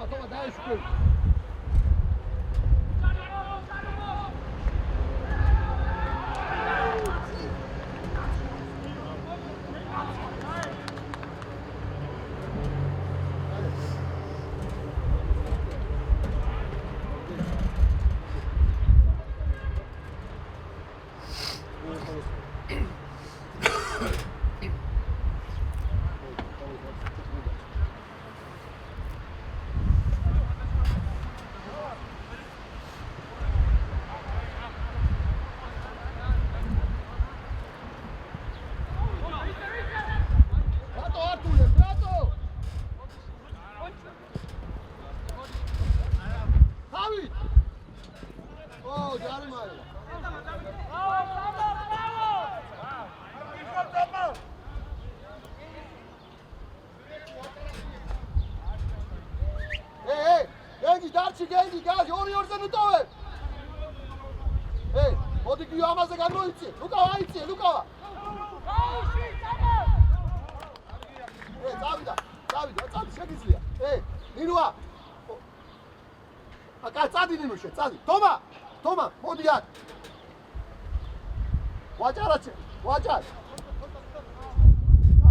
Toma, dá isso. Gengi, gaz, yoruyorsan utover. Hey, modik diyor amazda ganno içi. Lukava içi, Lukava. Hey, Davida, şekizliya. Hey, Ninua. Aka tsadi Ninuşe, tsadi. Toma, modi yat. Vacar açı, vacar.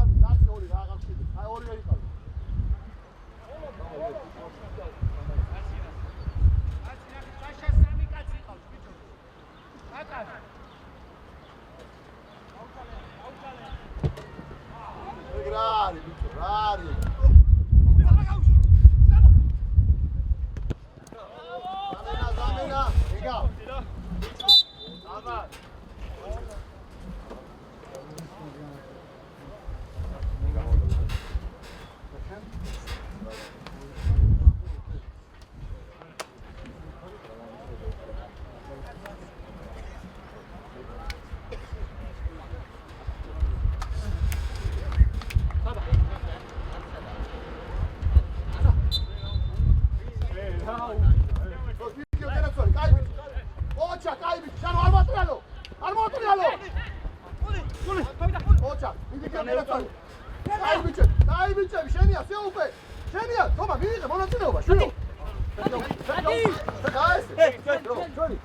Abi, nasıl oluyor? Ay oluyor yıkar. ოჩა, მიდი გერაცვალი. დაი ბიჭები, შენია, შეუპე. შენია, თომა, მიიღე მონაწილეობა, შენო. ჩვენი.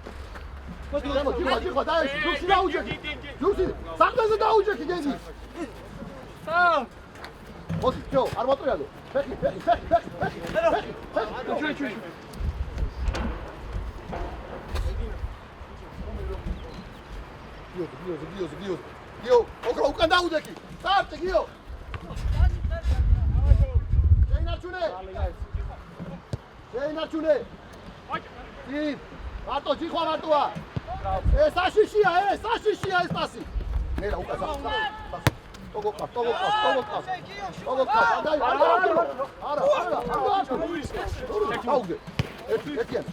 ჯიხვა, დაიში, ჯუქში დაუჯექი. ჯუქში, საყდაზე დაუჯექი გენდი. მოდი, ჯო, არ მოტრიალო. ფეხი. ჩვენი. გიო, ოქრო უკან დაუდექი. სტარტი, გიო. შეინარჩუნე. ი, მარტო ჯიხვა მარტოა. ეს საშიშია ეს პასი. ნელა უკან ტოგოყავს. არა. დაუგე. ერთიან.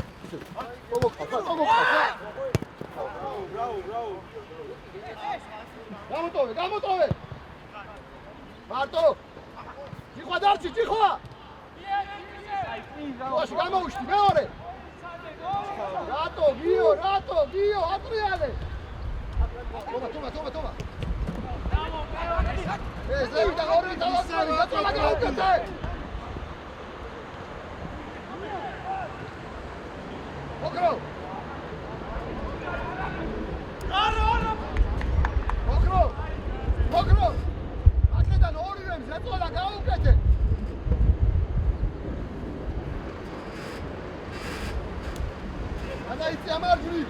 ტოგოყავს. გამოტოვე. მარტო. ჯიხვა დარჩი, ჯიხვა. ვაში გამოუშტი მეორე. რატო, გიო, ატრიალე. თომა. ეს ზევიდა ორი დავასწარი, გაწოლა გაუკეთე. ოქრო. ოქრო. აქედან ორივემ ზაწოლა გაუკეთე. Anaitse margini.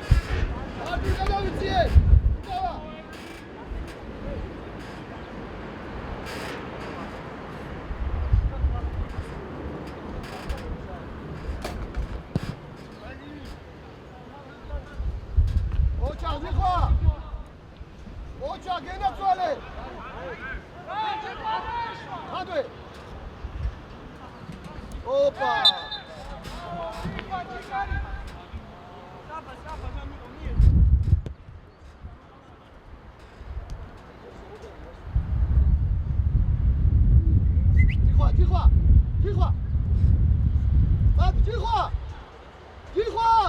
Margini Anaitse. Brava. Ocha, genatsuale. Hadi. Opa. Тихо!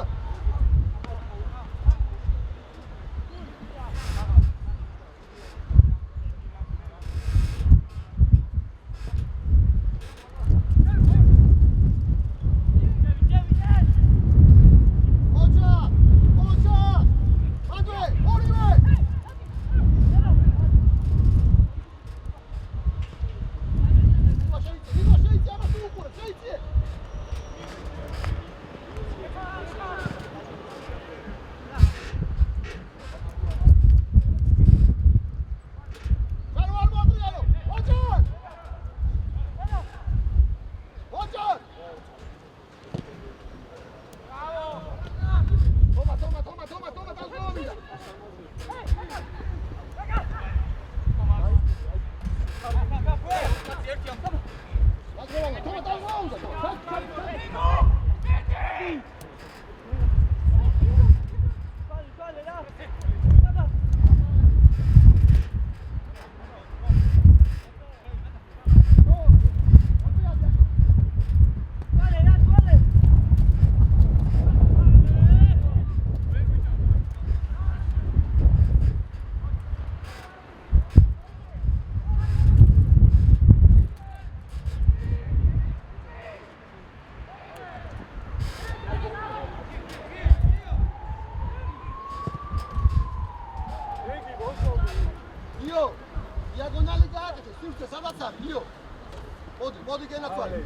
მოდი გენაცვალე.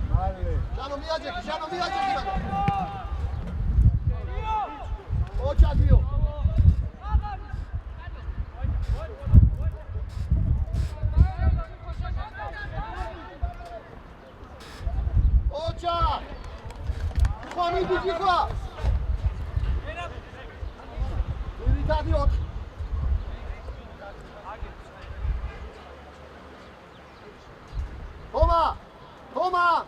ჟანო მიაჯექი. ოჩა გიო. ოჩა. ხომიდი გიხვა. ვირითადი ოთხ. Toma!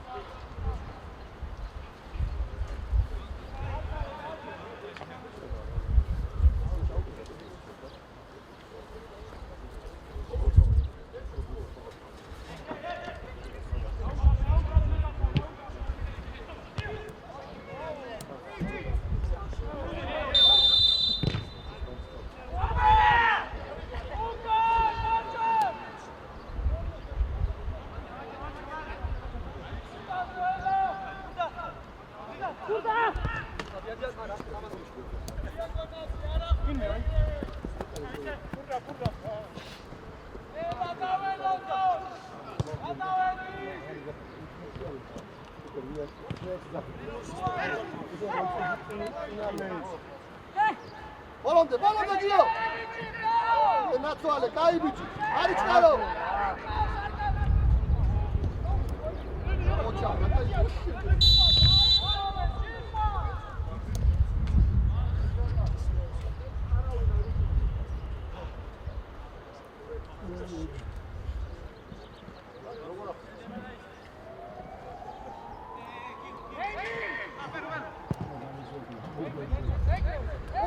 ბოლომდე გიო ნაცვალე კაი ბიჭი არის წყარო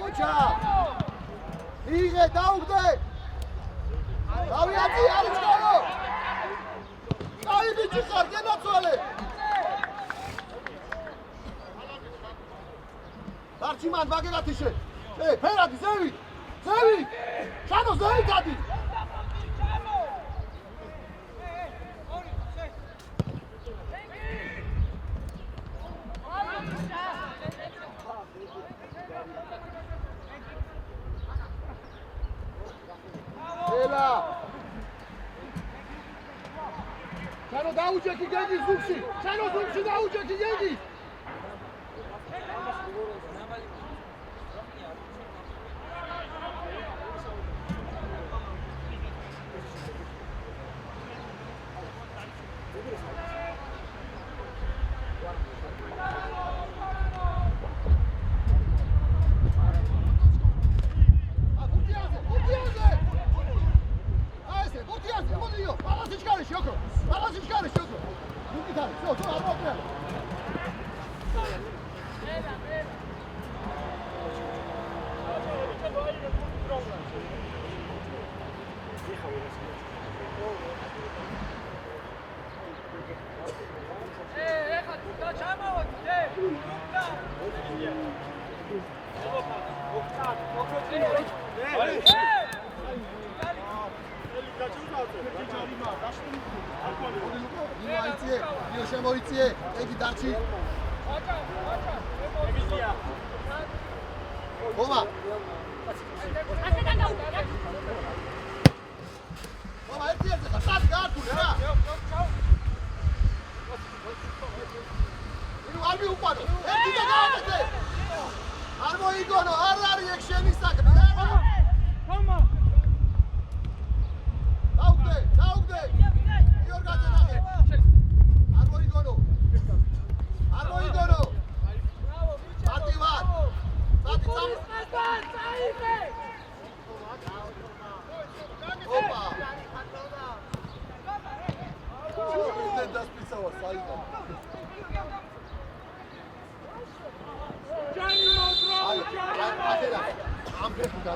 ოჩა იღე დაუგდე დავიაცი არის გარო აი ბიჭი ხარ გენაცვალე დარჩი მან ვაგერათიშე ფერადი ზევი ჩანო ზევი გადი ჩანო დაუჭექი გენგის ზუგში ჩანო ზუგში დაუჭექი გენგის შემოიწიე, ეგი დარჩი. ხომა. ხომა ერთ-ერთი ხა, სად გაართული რა? ნუ არ მიუყვანო. ერთი და გააკეთე. არ მოიგონო, არ არის ეგ შენი საქმე. ხომა. დაუგდე. იორგაძე ნახე. არ მოიგონო. მარტივად. წაიღე. ოპა. შენ დასპიცავა საიდან. ჯანი მოდრო. ამ ფეხი და